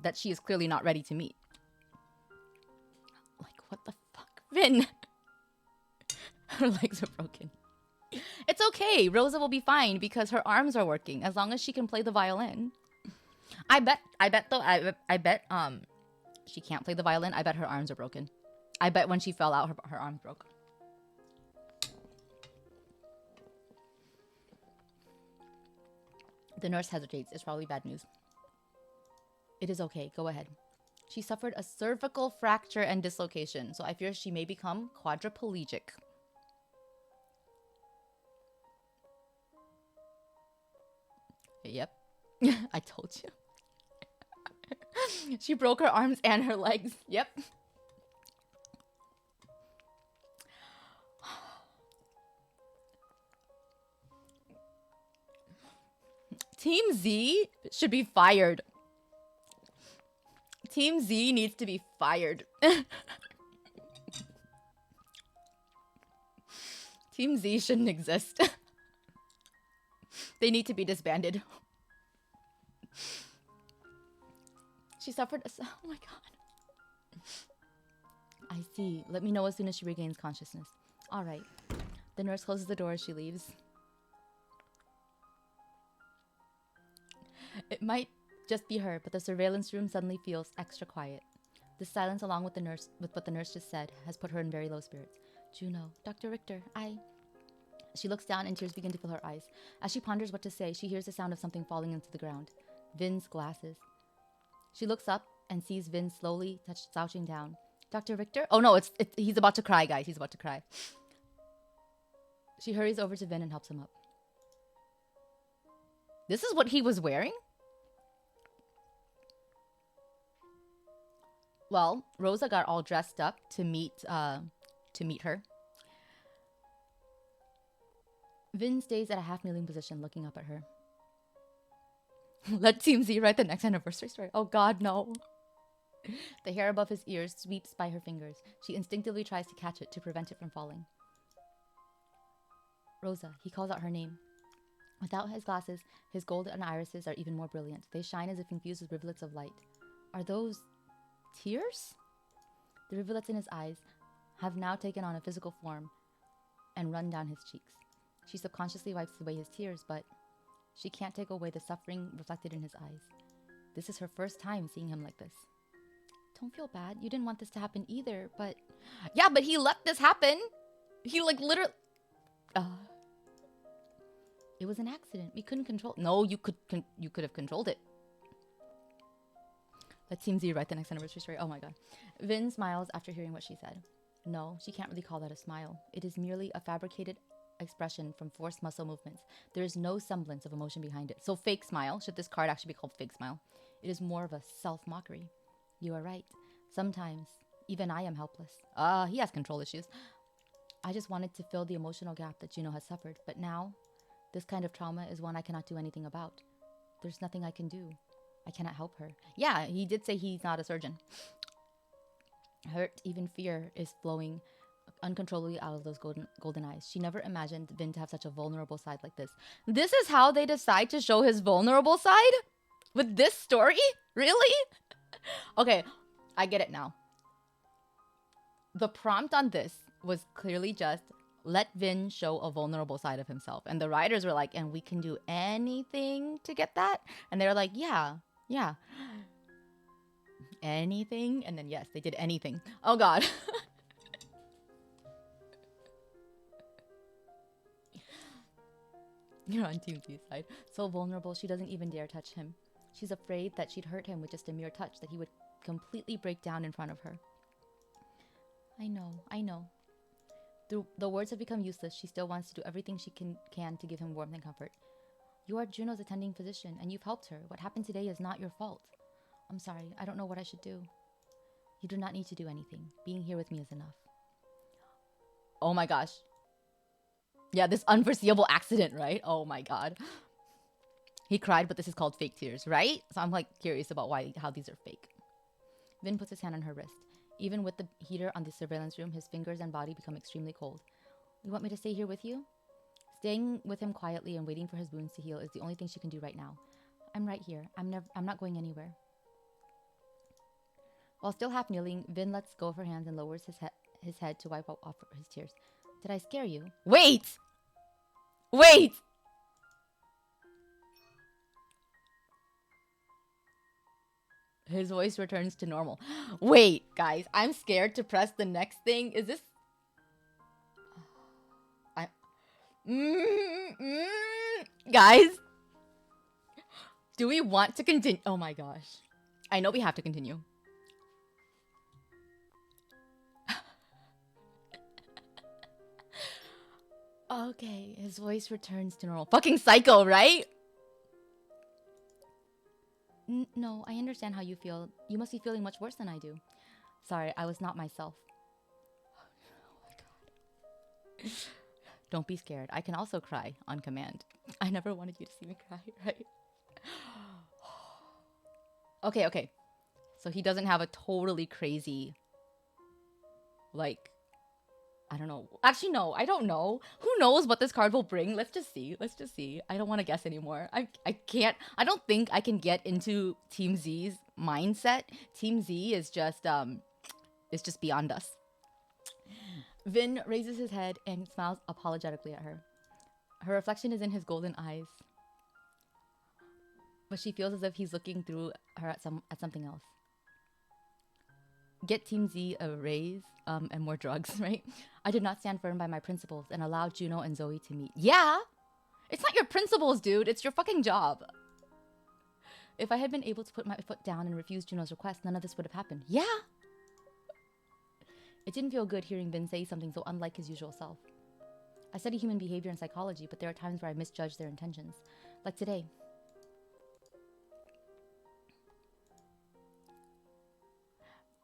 that she is clearly not ready to meet. Like, what the fuck? Vin! Her legs are broken. It's okay. Rosa will be fine because her arms are working as long as she can play the violin. I bet she can't play the violin. I bet her arms are broken. I bet when she fell out, her arms broke. The nurse hesitates. It's probably bad news. It is okay. Go ahead. She suffered a cervical fracture and dislocation, so I fear she may become quadriplegic. Yep. I told you. She broke her arms and her legs. Yep. Team Z should be fired. Team Z needs to be fired. Team Z shouldn't exist. They need to be disbanded. She suffered a... Oh my god. I see. Let me know as soon as she regains consciousness. All right. The nurse closes the door as she leaves. It might just be her, but the surveillance room suddenly feels extra quiet. The silence, along with what the nurse just said, has put her in very low spirits. Juno, Dr. Richter, She looks down and tears begin to fill her eyes. As she ponders what to say, she hears the sound of something falling into the ground. Vin's glasses. She looks up and sees Vin slowly slouching down. Dr. Richter? Oh no, he's about to cry, guys. He's about to cry. She hurries over to Vin and helps him up. This is what he was wearing? Well, Rosa got all dressed up to meet her. Vin stays at a half-kneeling position looking up at her. Let Team Z write the next anniversary story. Oh god, no. The hair above his ears sweeps by her fingers. She instinctively tries to catch it to prevent it from falling. Rosa, he calls out her name. Without his glasses, his golden irises are even more brilliant. They shine as if infused with rivulets of light. Are those tears? The rivulets in his eyes have now taken on a physical form and run down his cheeks. She subconsciously wipes away his tears, but she can't take away the suffering reflected in his eyes. This is her first time seeing him like this. Don't feel bad. You didn't want this to happen either, but... Yeah, but he let this happen! He, like, literally... It was an accident. We couldn't control... No, you could have controlled it. Let Team Z write the next anniversary story. Oh my god. Vin smiles after hearing what she said. No, she can't really call that a smile. It is merely a fabricated expression from forced muscle movements. There is no semblance of emotion behind it. So fake smile. Should this card actually be called fake smile? It is more of a self-mockery. You are right. Sometimes, even I am helpless. He has control issues. I just wanted to fill the emotional gap that Juno has suffered. But now, this kind of trauma is one I cannot do anything about. There's nothing I can do. I cannot help her. Yeah, he did say he's not a surgeon. Hurt, even fear, is flowing uncontrollably out of those golden eyes. She never imagined Vin to have such a vulnerable side like this. This is how they decide to show his vulnerable side? With this story? Really? Okay, I get it now. The prompt on this was clearly just, let Vin show a vulnerable side of himself. And the writers were like, and we can do anything to get that? And they were like, yeah. Anything? And then yes, they did anything. Oh god. You're on Team Z's side. So vulnerable, she doesn't even dare touch him. She's afraid that she'd hurt him with just a mere touch, that he would completely break down in front of her. I know. The words have become useless. She still wants to do everything she can to give him warmth and comfort. You are Juno's attending physician, and you've helped her. What happened today is not your fault. I'm sorry. I don't know what I should do. You do not need to do anything. Being here with me is enough. Oh my gosh. Yeah, this unforeseeable accident, right? Oh my god. He cried, but this is called fake tears, right? So I'm like curious about how these are fake. Vin puts his hand on her wrist. Even with the heater on the surveillance room, his fingers and body become extremely cold. You want me to stay here with you? Staying with him quietly and waiting for his wounds to heal is the only thing she can do right now. I'm right here. I'm not going anywhere. While still half kneeling, Vin lets go of her hands and lowers his head to wipe off his tears. Did I scare you? Wait! His voice returns to normal. Wait, guys, I'm scared to press the next thing. Is this... Guys, do we want to continue? Oh my gosh. I know we have to continue. Okay, his voice returns to normal. Fucking psycho, right? No, I understand how you feel. You must be feeling much worse than I do. Sorry, I was not myself. Oh my god. Don't be scared. I can also cry on command. I never wanted you to see me cry, right? Okay. So he doesn't have a totally crazy, like, I don't know. Actually, no, I don't know. Who knows what this card will bring? Let's just see. I don't want to guess anymore. I can't. I don't think I can get into Team Z's mindset. Team Z is just beyond us. Vin raises his head and smiles apologetically at her. Her reflection is in his golden eyes, but she feels as if he's looking through her at something else. Get Team Z a raise and more drugs, right? I did not stand firm by my principles and allow Juno and Zoe to meet. Yeah! It's not your principles, dude. It's your fucking job. If I had been able to put my foot down and refuse Juno's request, none of this would have happened. Yeah! It didn't feel good hearing Vin say something so unlike his usual self. I study human behavior and psychology, but there are times where I misjudge their intentions. Like today.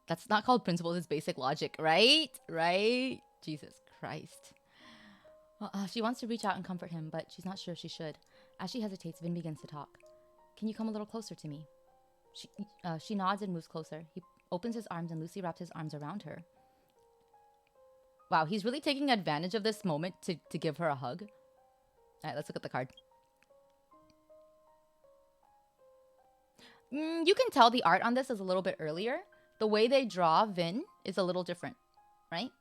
That's not called principles, it's basic logic, right? Right? Jesus Christ. Well, she wants to reach out and comfort him, but she's not sure if she should. As she hesitates, Vin begins to talk. Can you come a little closer to me? She nods and moves closer. He opens his arms and loosely wraps his arms around her. Wow, he's really taking advantage of this moment to give her a hug. All right, let's look at the card. You can tell the art on this is a little bit earlier. The way they draw Vin is a little different, right?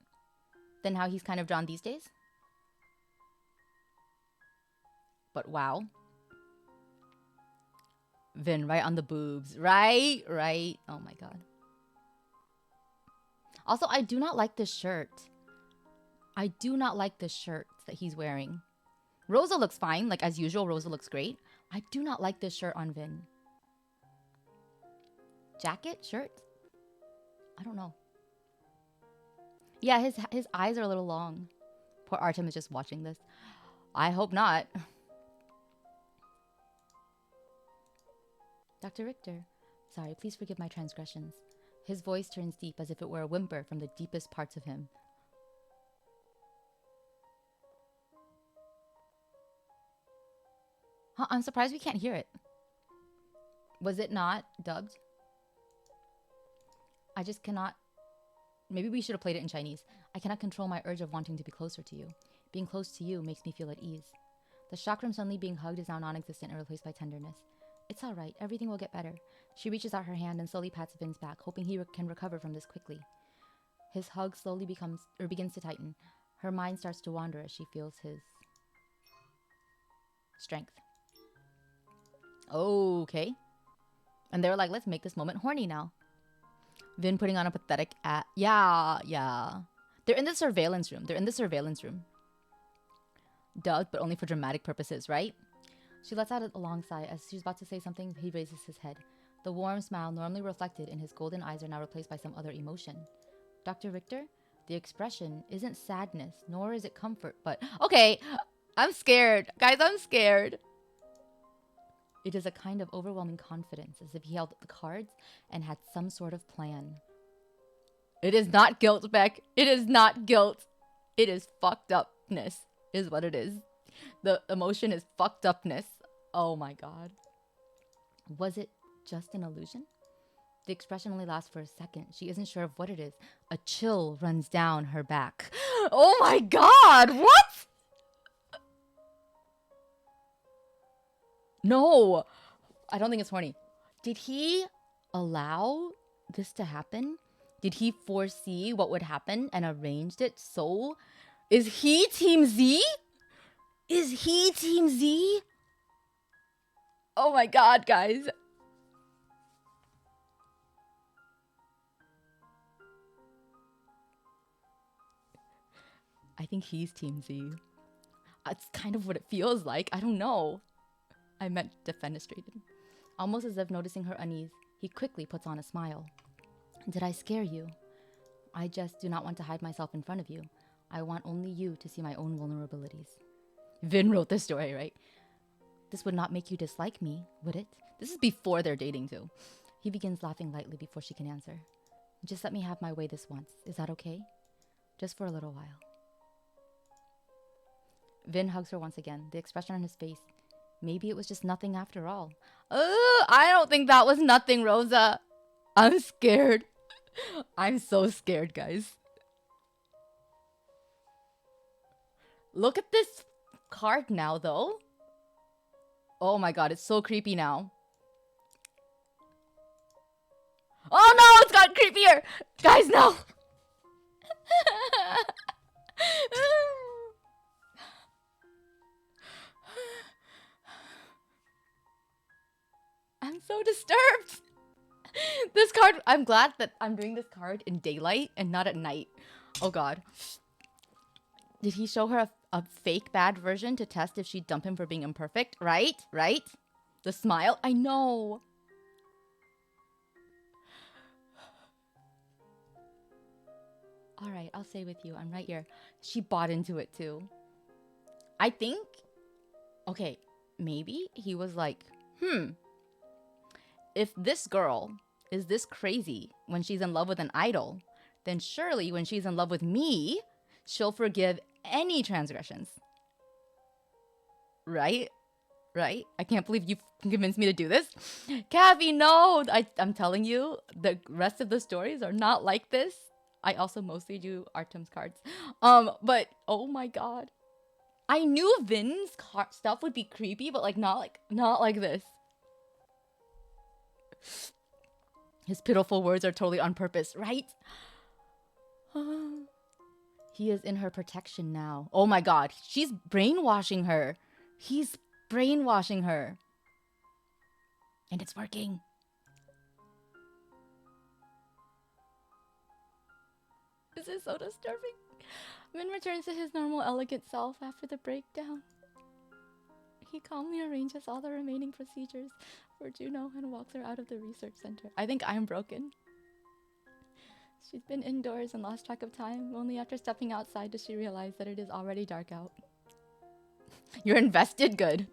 Than how he's kind of drawn these days. But wow. Vin, right on the boobs. Right. Oh my god. Also, I do not like this shirt. I do not like the shirt that he's wearing. Rosa looks fine. Like, as usual, Rosa looks great. I do not like this shirt on Vin. Jacket? Shirt? I don't know. Yeah, his eyes are a little long. Poor Artem is just watching this. I hope not. Dr. Richter. Sorry, please forgive my transgressions. His voice turns deep as if it were a whimper from the deepest parts of him. Huh, I'm surprised we can't hear it. Was it not dubbed? I just cannot... Maybe we should have played it in Chinese. I cannot control my urge of wanting to be closer to you. Being close to you makes me feel at ease. The shock from suddenly being hugged is now non-existent and replaced by tenderness. It's all right. Everything will get better. She reaches out her hand and slowly pats Vin's back, hoping he can recover from this quickly. His hug slowly begins to tighten. Her mind starts to wander as she feels his strength. Okay. And they're like, let's make this moment horny now. Vin putting on a pathetic yeah. They're in the surveillance room. Dubbed, but only for dramatic purposes, right? She lets out a long sigh. As she's about to say something, he raises his head. The warm smile normally reflected in his golden eyes are now replaced by some other emotion. Dr. Richter, the expression isn't sadness, nor is it comfort, but... Okay, I'm scared. Guys, I'm scared. It is a kind of overwhelming confidence, as if he held the cards and had some sort of plan. It is not guilt, Beck. It is not guilt. It is fucked upness, is what it is. The emotion is fucked upness. Oh my god. Was it just an illusion? The expression only lasts for a second. She isn't sure of what it is. A chill runs down her back. Oh my god! What? No! I don't think it's horny. Did he allow this to happen? Did he foresee what would happen and arranged it so? Is he Team Z? Is he Team Z? Oh my god, guys. I think he's Team Z. It's kind of what it feels like. I don't know. I meant defenestrated. Almost as if noticing her unease, he quickly puts on a smile. Did I scare you? I just do not want to hide myself in front of you. I want only you to see my own vulnerabilities. Vin wrote this story, right? This would not make you dislike me, would it? This is before they're dating too. He begins laughing lightly before she can answer. Just let me have my way this once. Is that okay? Just for a little while. Vin hugs her once again, the expression on his face. Maybe it was just nothing after all. I don't think that was nothing, Rosa. I'm scared. I'm so scared, guys. Look at this card now, though. Oh my god, it's so creepy now. Oh no, it's got creepier! Guys, no! I'm so disturbed. This card, I'm glad that I'm doing this card in daylight and not at night. Oh god. Did he show her a fake bad version to test if she'd dump him for being imperfect? Right? Right? The smile? I know. Alright, I'll stay with you. I'm right here. She bought into it too. I think... Okay, maybe he was like, if this girl is this crazy when she's in love with an idol, then surely when she's in love with me, she'll forgive any transgressions. Right? right? I can't believe you convinced me to do this. Kathy, no! I'm telling you, the rest of the stories are not like this. I also mostly do Artem's cards. But oh my god. I knew Vin's stuff would be creepy, but like not like this. His pitiful words are totally on purpose, right? He is in her protection now. Oh my god, she's brainwashing her. He's brainwashing her. And it's working. This is so disturbing. Vin returns to his normal, elegant self after the breakdown. He calmly arranges all the remaining procedures for Juno and walks her out of the research center. I think I'm broken. She's been indoors and lost track of time. Only after stepping outside does she realize that it is already dark out. You're invested? Good.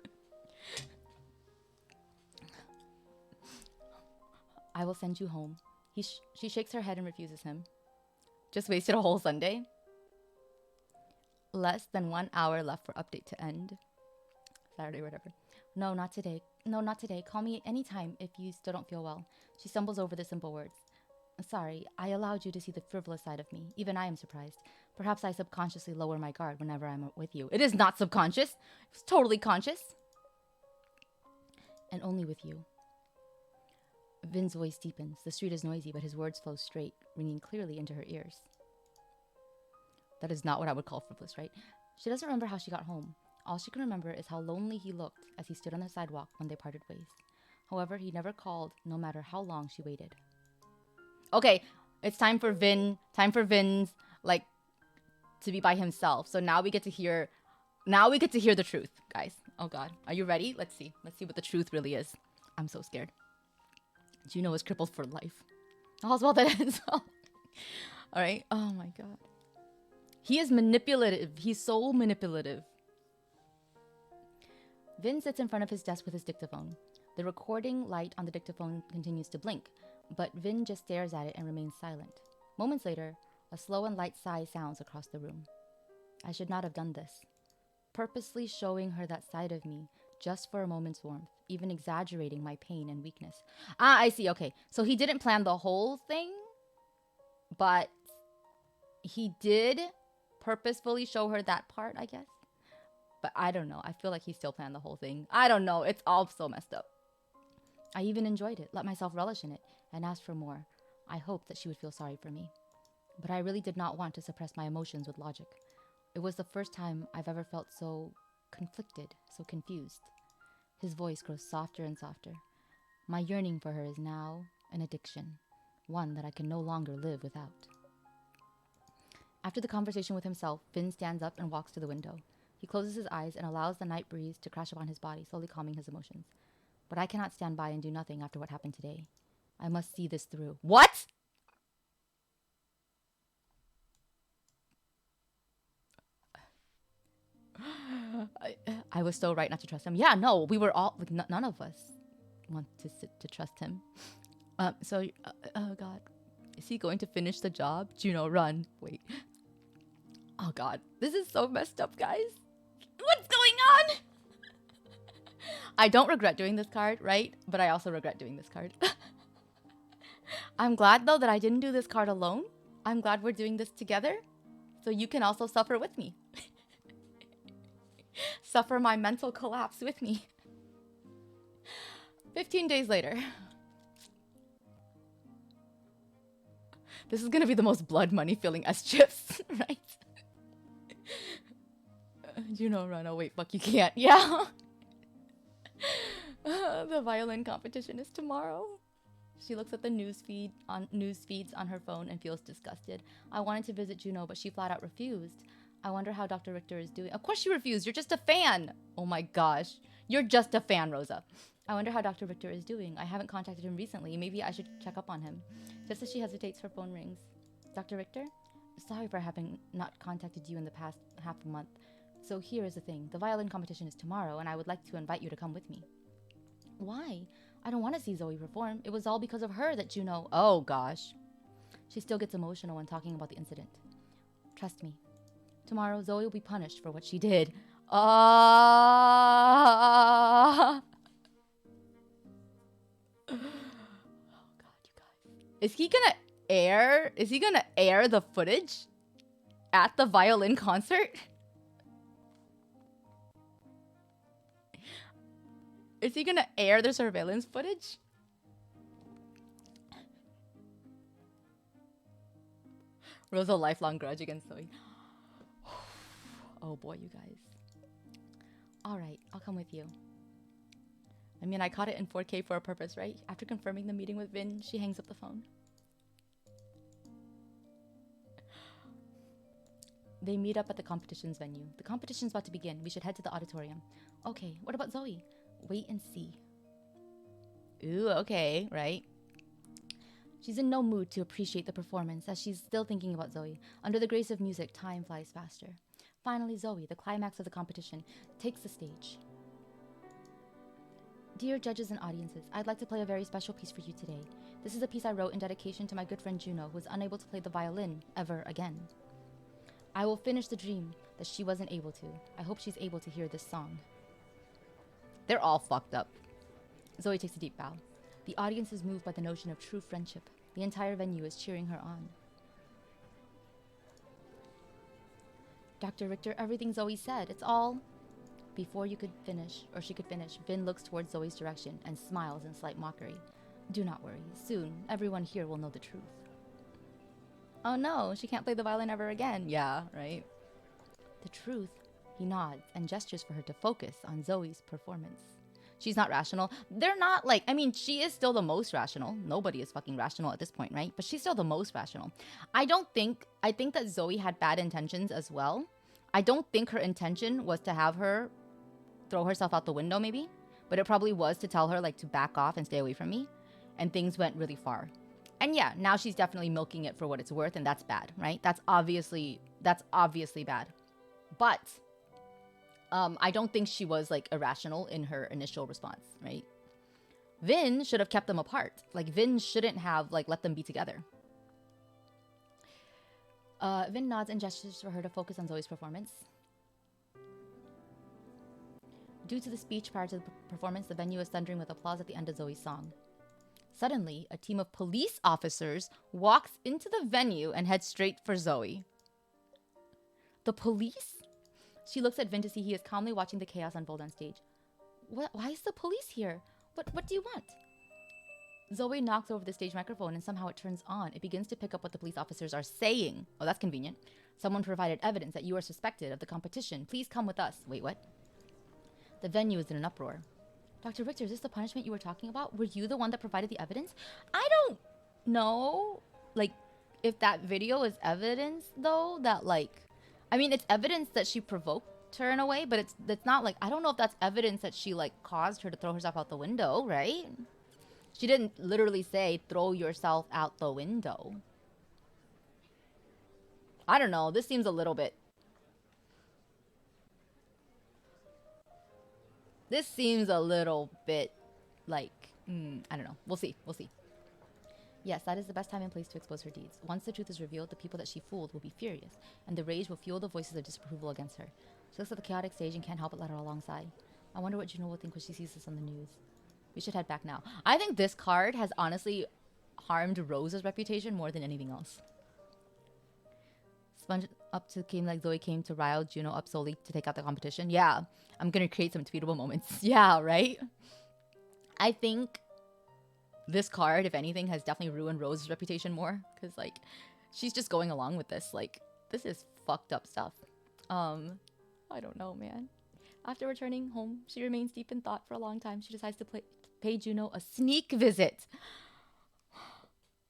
I will send you home. She shakes her head and refuses him. Just wasted a whole Sunday. Less than 1 hour left for update to end. Saturday, whatever. No, not today. No, not today. Call me anytime if you still don't feel well. She stumbles over the simple words. Sorry, I allowed you to see the frivolous side of me. Even I am surprised. Perhaps I subconsciously lower my guard whenever I'm with you. It is not subconscious. It's totally conscious. And only with you. Vin's voice deepens. The street is noisy, but his words flow straight, ringing clearly into her ears. That is not what I would call frivolous, right? She doesn't remember how she got home. All she can remember is how lonely he looked as he stood on the sidewalk when they parted ways. However, he never called, no matter how long she waited. Okay, it's time for Vin's, like, to be by himself. So now we get to hear the truth, guys. Oh god. Are you ready? Let's see. Let's see what the truth really is. I'm so scared. Juno is crippled for life. All's well that ends well. Alright. Oh my god. He is manipulative. He's so manipulative. Vin sits in front of his desk with his dictaphone. The recording light on the dictaphone continues to blink, but Vin just stares at it and remains silent. Moments later, a slow and light sigh sounds across the room. I should not have done this. Purposely showing her that side of me just for a moment's warmth, even exaggerating my pain and weakness. Ah, I see. Okay, so he didn't plan the whole thing, but he did purposefully show her that part, I guess. But I don't know. I feel like he still planned the whole thing. I don't know. It's all so messed up. I even enjoyed it, let myself relish in it, and asked for more. I hoped that she would feel sorry for me. But I really did not want to suppress my emotions with logic. It was the first time I've ever felt so conflicted, so confused. His voice grows softer and softer. My yearning for her is now an addiction, one that I can no longer live without. After the conversation with himself, Vin stands up and walks to the window. He closes his eyes and allows the night breeze to crash upon his body, slowly calming his emotions. But I cannot stand by and do nothing after what happened today. I must see this through. What?! I was so right not to trust him. Yeah, no, we were all, like, none of us want to trust him. Oh god. Is he going to finish the job? Juno, run. Wait. Oh god. This is so messed up, guys. What's going on? I don't regret doing this card, right? But I also regret doing this card. I'm glad, though, that I didn't do this card alone. I'm glad we're doing this together. So you can also suffer with me. Suffer my mental collapse with me. 15 days later. This is gonna be the most blood money feeling S-chips, right? Juno, run. Oh wait, fuck, you can't. Yeah. The violin competition is tomorrow. She looks at the news feeds on her phone and feels disgusted. I wanted to visit Juno, but she flat out refused. I wonder how Dr. Richter is doing. Of course she refused. You're just a fan. Oh my gosh. You're just a fan, Rosa. I wonder how Dr. Richter is doing. I haven't contacted him recently. Maybe I should check up on him. Just as she hesitates, her phone rings. Dr. Richter? Sorry for having not contacted you in the past half a month. So here is the thing. The violin competition is tomorrow, and I would like to invite you to come with me. Why? I don't want to see Zoe perform. It was all because of her that Juno... Oh, gosh. She still gets emotional when talking about the incident. Trust me. Tomorrow, Zoe will be punished for what she did. Is he gonna air the footage at the violin concert? Is he gonna air the surveillance footage? Rose a lifelong grudge against Zoe. Oh boy, you guys. Alright, I'll come with you. I mean, I caught it in 4K for a purpose, right? After confirming the meeting with Vin, she hangs up the phone. They meet up at the competition's venue. The competition's about to begin. We should head to the auditorium. Okay, what about Zoe? Wait and see. Ooh, okay, right? She's in no mood to appreciate the performance as she's still thinking about Zoe. Under the grace of music, time flies faster. Finally, Zoe, the climax of the competition, takes the stage. Dear judges and audiences, I'd like to play a very special piece for you today. This is a piece I wrote in dedication to my good friend Juno, who was unable to play the violin ever again. I will finish the dream that she wasn't able to. I hope she's able to hear this song. They're all fucked up. Zoe takes a deep bow. The audience is moved by the notion of true friendship. The entire venue is cheering her on. Dr. Richter, everything Zoe said, it's all... Before she could finish, Vin looks towards Zoe's direction and smiles in slight mockery. Do not worry. Soon, everyone here will know the truth. Oh no, she can't play the violin ever again. Yeah, right? The truth? He nods and gestures for her to focus on Zoe's performance. She's not rational. They're not like... I mean, she is still the most rational. Nobody is fucking rational at this point, right? But she's still the most rational. I think that Zoe had bad intentions as well. I don't think her intention was to have her throw herself out the window, maybe. But it probably was to tell her, like, to back off and stay away from me. And things went really far. And yeah, now she's definitely milking it for what it's worth, and that's bad, right? That's obviously bad. But I don't think she was, like, irrational in her initial response, right? Vin should have kept them apart. Like, Vin shouldn't have, like, let them be together. Vin nods and gestures for her to focus on Zoe's performance. Due to the speech prior to the performance, the venue is thundering with applause at the end of Zoe's song. Suddenly, a team of police officers walks into the venue and heads straight for Zoe. The police? She looks at Vin to see he is calmly watching the chaos unfold on stage. Why is the police here? What do you want? Zoe knocks over the stage microphone and somehow it turns on. It begins to pick up what the police officers are saying. Oh, that's convenient. Someone provided evidence that you are suspected of the competition. Please come with us. Wait, what? The venue is in an uproar. Dr. Richter, is this the punishment you were talking about? Were you the one that provided the evidence? I don't know, like, if that video is evidence, though, that, like... I mean, it's evidence that she provoked her in a way, but it's not, like... I don't know if that's evidence that she, like, caused her to throw herself out the window, right? She didn't literally say, throw yourself out the window. I don't know. This seems a little bit... This seems a little bit, like, I don't know. We'll see. We'll see. Yes, that is the best time and place to expose her deeds. Once the truth is revealed, the people that she fooled will be furious, and the rage will fuel the voices of disapproval against her. She looks at the chaotic stage and can't help but let her alongside. I wonder what Juno will think when she sees this on the news. We should head back now. I think this card has honestly harmed Rose's reputation more than anything else. Sponge up to came like Zoe came to rile Juno up solely to take out the competition. Yeah, I'm gonna create some tweetable moments. Yeah, right? I think this card, if anything, has definitely ruined Rose's reputation more. Because, like, she's just going along with this. Like, this is fucked up stuff. I don't know, man. After returning home, she remains deep in thought for a long time. She decides to pay Juno a sneak visit.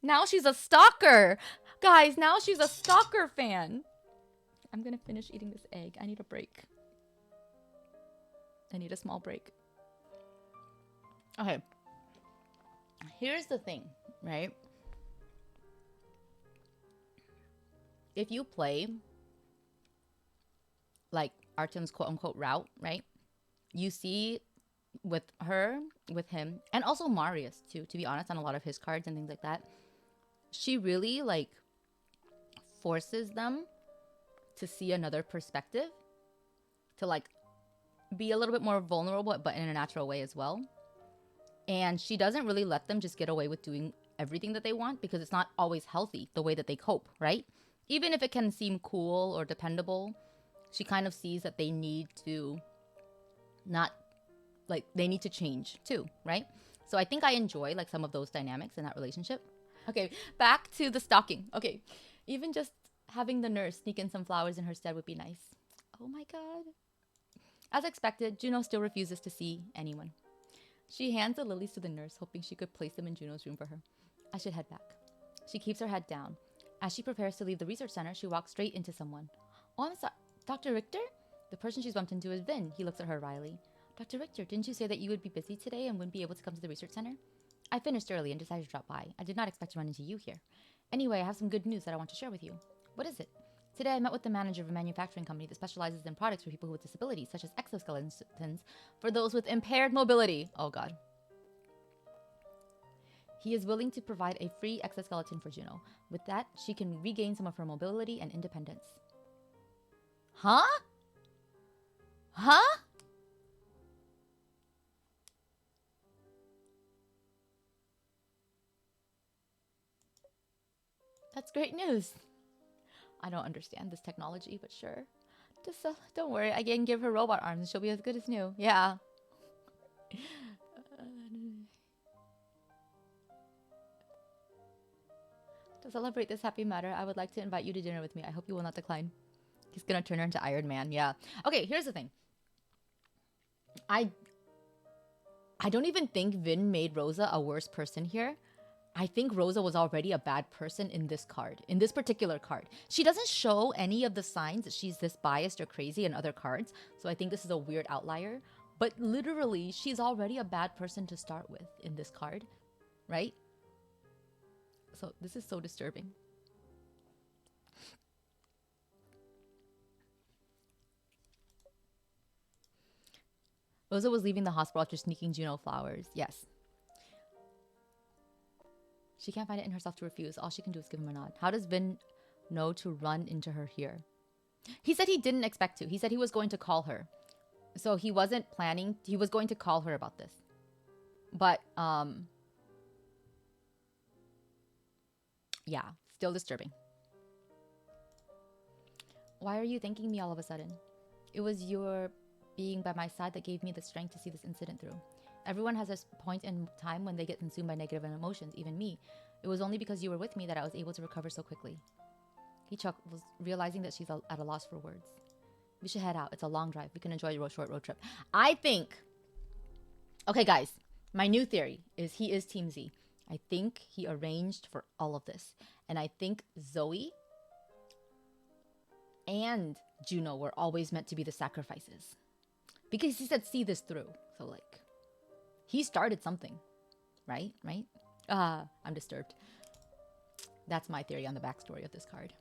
Now she's a stalker. Guys, now she's a stalker fan. I'm gonna finish eating this egg. I need a break. I need a small break. Okay. Here's the thing, right? If you play, like, Artem's quote-unquote route, right? You see with her, with him, and also Marius, too, to be honest, on a lot of his cards and things like that. She really, like, forces them to see another perspective, to, like, be a little bit more vulnerable, but in a natural way as well. And she doesn't really let them just get away with doing everything that they want, because it's not always healthy the way that they cope, right? Even if it can seem cool or dependable, she kind of sees that they need to not, like, they need to change too, right? So I think I enjoy like some of those dynamics in that relationship. Okay, back to the stalking. Okay, even just having the nurse sneak in some flowers in her stead would be nice. Oh my god. As expected, Juno still refuses to see anyone. She hands the lilies to the nurse, hoping she could place them in Juno's room for her. I should head back. She keeps her head down. As she prepares to leave the research center, she walks straight into someone. Oh, I'm sorry. Dr. Richter? The person she's bumped into is Vin. He looks at her wryly. Dr. Richter, didn't you say that you would be busy today and wouldn't be able to come to the research center? I finished early and decided to drop by. I did not expect to run into you here. Anyway, I have some good news that I want to share with you. What is it? Today I met with the manager of a manufacturing company that specializes in products for people with disabilities, such as exoskeletons for those with impaired mobility. Oh god. He is willing to provide a free exoskeleton for Juno. With that, she can regain some of her mobility and independence. Huh? Huh? That's great news. I don't understand this technology, but sure. Just don't worry, I can give her robot arms and she'll be as good as new. Yeah. To celebrate this happy matter, I would like to invite you to dinner with me. I hope you will not decline. He's gonna turn her into Iron Man. Yeah. Okay, here's the thing. I don't even think Vin made Rosa a worse person here. I think Rosa was already a bad person in this card, in this particular card. She doesn't show any of the signs that she's this biased or crazy in other cards, so I think this is a weird outlier. But literally, she's already a bad person to start with in this card, right? So this is so disturbing. Rosa was leaving the hospital after sneaking Juno flowers. Yes. She can't find it in herself to refuse. All she can do is give him a nod. How does Vin know to run into her here? He said he didn't expect to. He said he was going to call her. So he wasn't planning. He was going to call her about this. But, yeah, still disturbing. Why are you thanking me all of a sudden? It was your being by my side that gave me the strength to see this incident through. Everyone has a point in time when they get consumed by negative emotions, even me. It was only because you were with me that I was able to recover so quickly. He chuckles, realizing that she's at a loss for words. We should head out. It's a long drive. We can enjoy a short road trip. I think... Okay, guys. My new theory is he is Team Z. I think he arranged for all of this. And I think Zoe and Juno were always meant to be the sacrifices. Because he said, see this through. So, like... He started something, right? Right? I'm disturbed. That's my theory on the backstory of this card.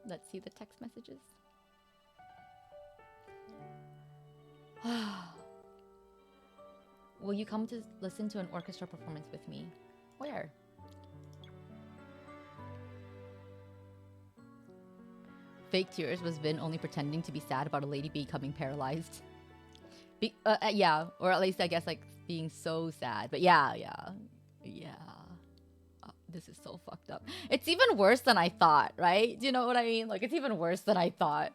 Let's see the text messages. Will you come to listen to an orchestra performance with me? Where? Fake tears was Vin only pretending to be sad about a lady becoming paralyzed. Yeah, or at least I guess like being so sad. But yeah. Oh, this is so fucked up. It's even worse than I thought, right? Do you know what I mean? Like, it's even worse than I thought.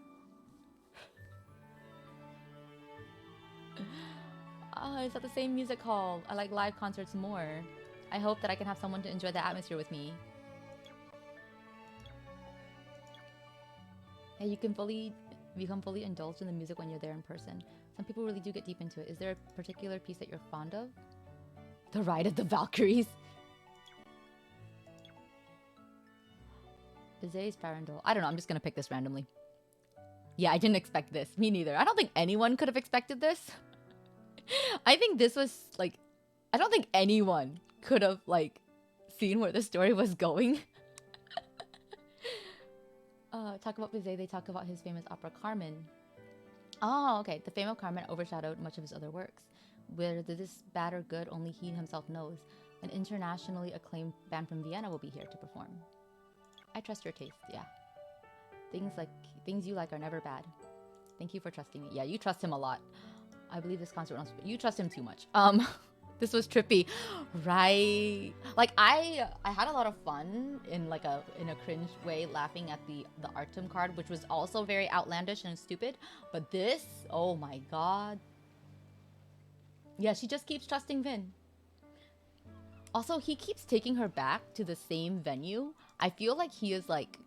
It's at the same music hall. I like live concerts more. I hope that I can have someone to enjoy the atmosphere with me. Yeah, you can become fully indulged in the music when you're there in person. Some people really do get deep into it. Is there a particular piece that you're fond of? The Ride of the Valkyries. Bizet's Farandole. I don't know. I'm just going to pick this randomly. Yeah, I didn't expect this. Me neither. I don't think anyone could have expected this. I think this was like... I don't think anyone could have like seen where the story was going. Talk about Bizet, they talk about his famous opera Carmen. Oh, okay. The fame of Carmen overshadowed much of his other works. Whether this is bad or good, only he himself knows. An internationally acclaimed band from Vienna will be here to perform. I trust your taste, yeah. Things you like are never bad. Thank you for trusting me. Yeah, you trust him a lot. I believe this concert was... You trust him too much. This was trippy. Right. Like, I had a lot of fun in like in a cringe way laughing at the Artem card, which was also very outlandish and stupid. But this, oh my god. Yeah, she just keeps trusting Vin. Also, he keeps taking her back to the same venue. I feel like he is like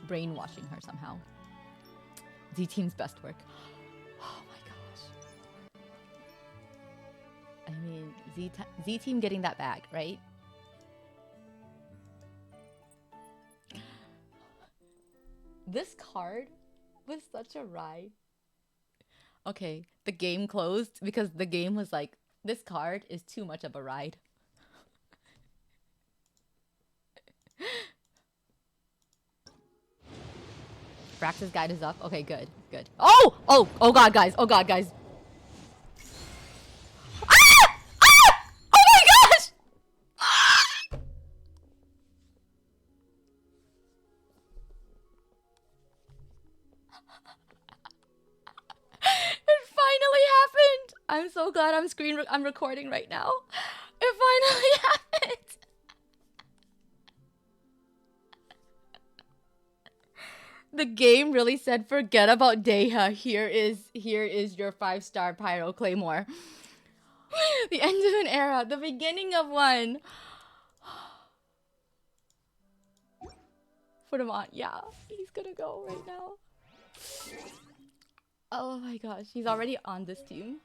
brainwashing her somehow. Z-Team's best work. Oh my gosh. I mean, Z-Team getting that bag, right? This card was such a ride. Okay, the game closed because the game was like, this card is too much of a ride. Brax's guide is up. Okay, good, good. Oh! Oh! Oh god, guys. Oh god, guys. Ah! Ah! Oh my gosh! Ah! It finally happened! I'm so glad I'm recording right now. It finally happened! The game really said, forget about Deha. Here is your 5-star Pyro Claymore. The end of an era. The beginning of one. Put him on. Yeah, he's gonna go right now. Oh my gosh, he's already on this team.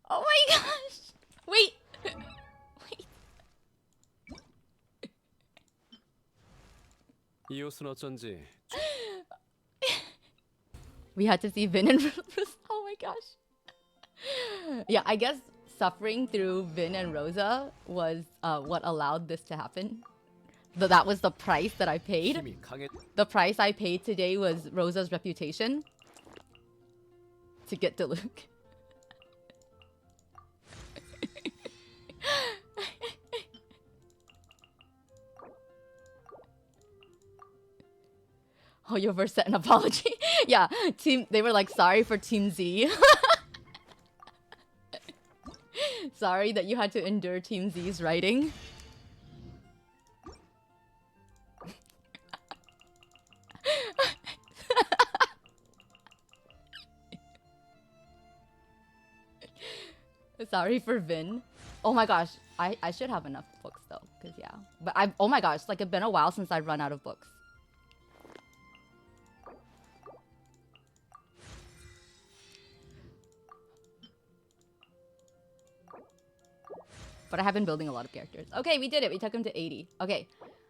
Oh my gosh. Wait. Wait. We had to see Vin and Rosa. Oh my gosh. Yeah, I guess suffering through Vin and Rosa was what allowed this to happen. That was the price that I paid. The price I paid today was Rosa's reputation to get Diluc. Oh, you ever sent an apology? Yeah, they were like, sorry for Team Z. Sorry that you had to endure Team Z's writing. Sorry for Vin. Oh my gosh, I should have enough books though, cause yeah. But oh my gosh, like it's been a while since I've run out of books. But I have been building a lot of characters. Okay, we did it. We took him to 80. Okay.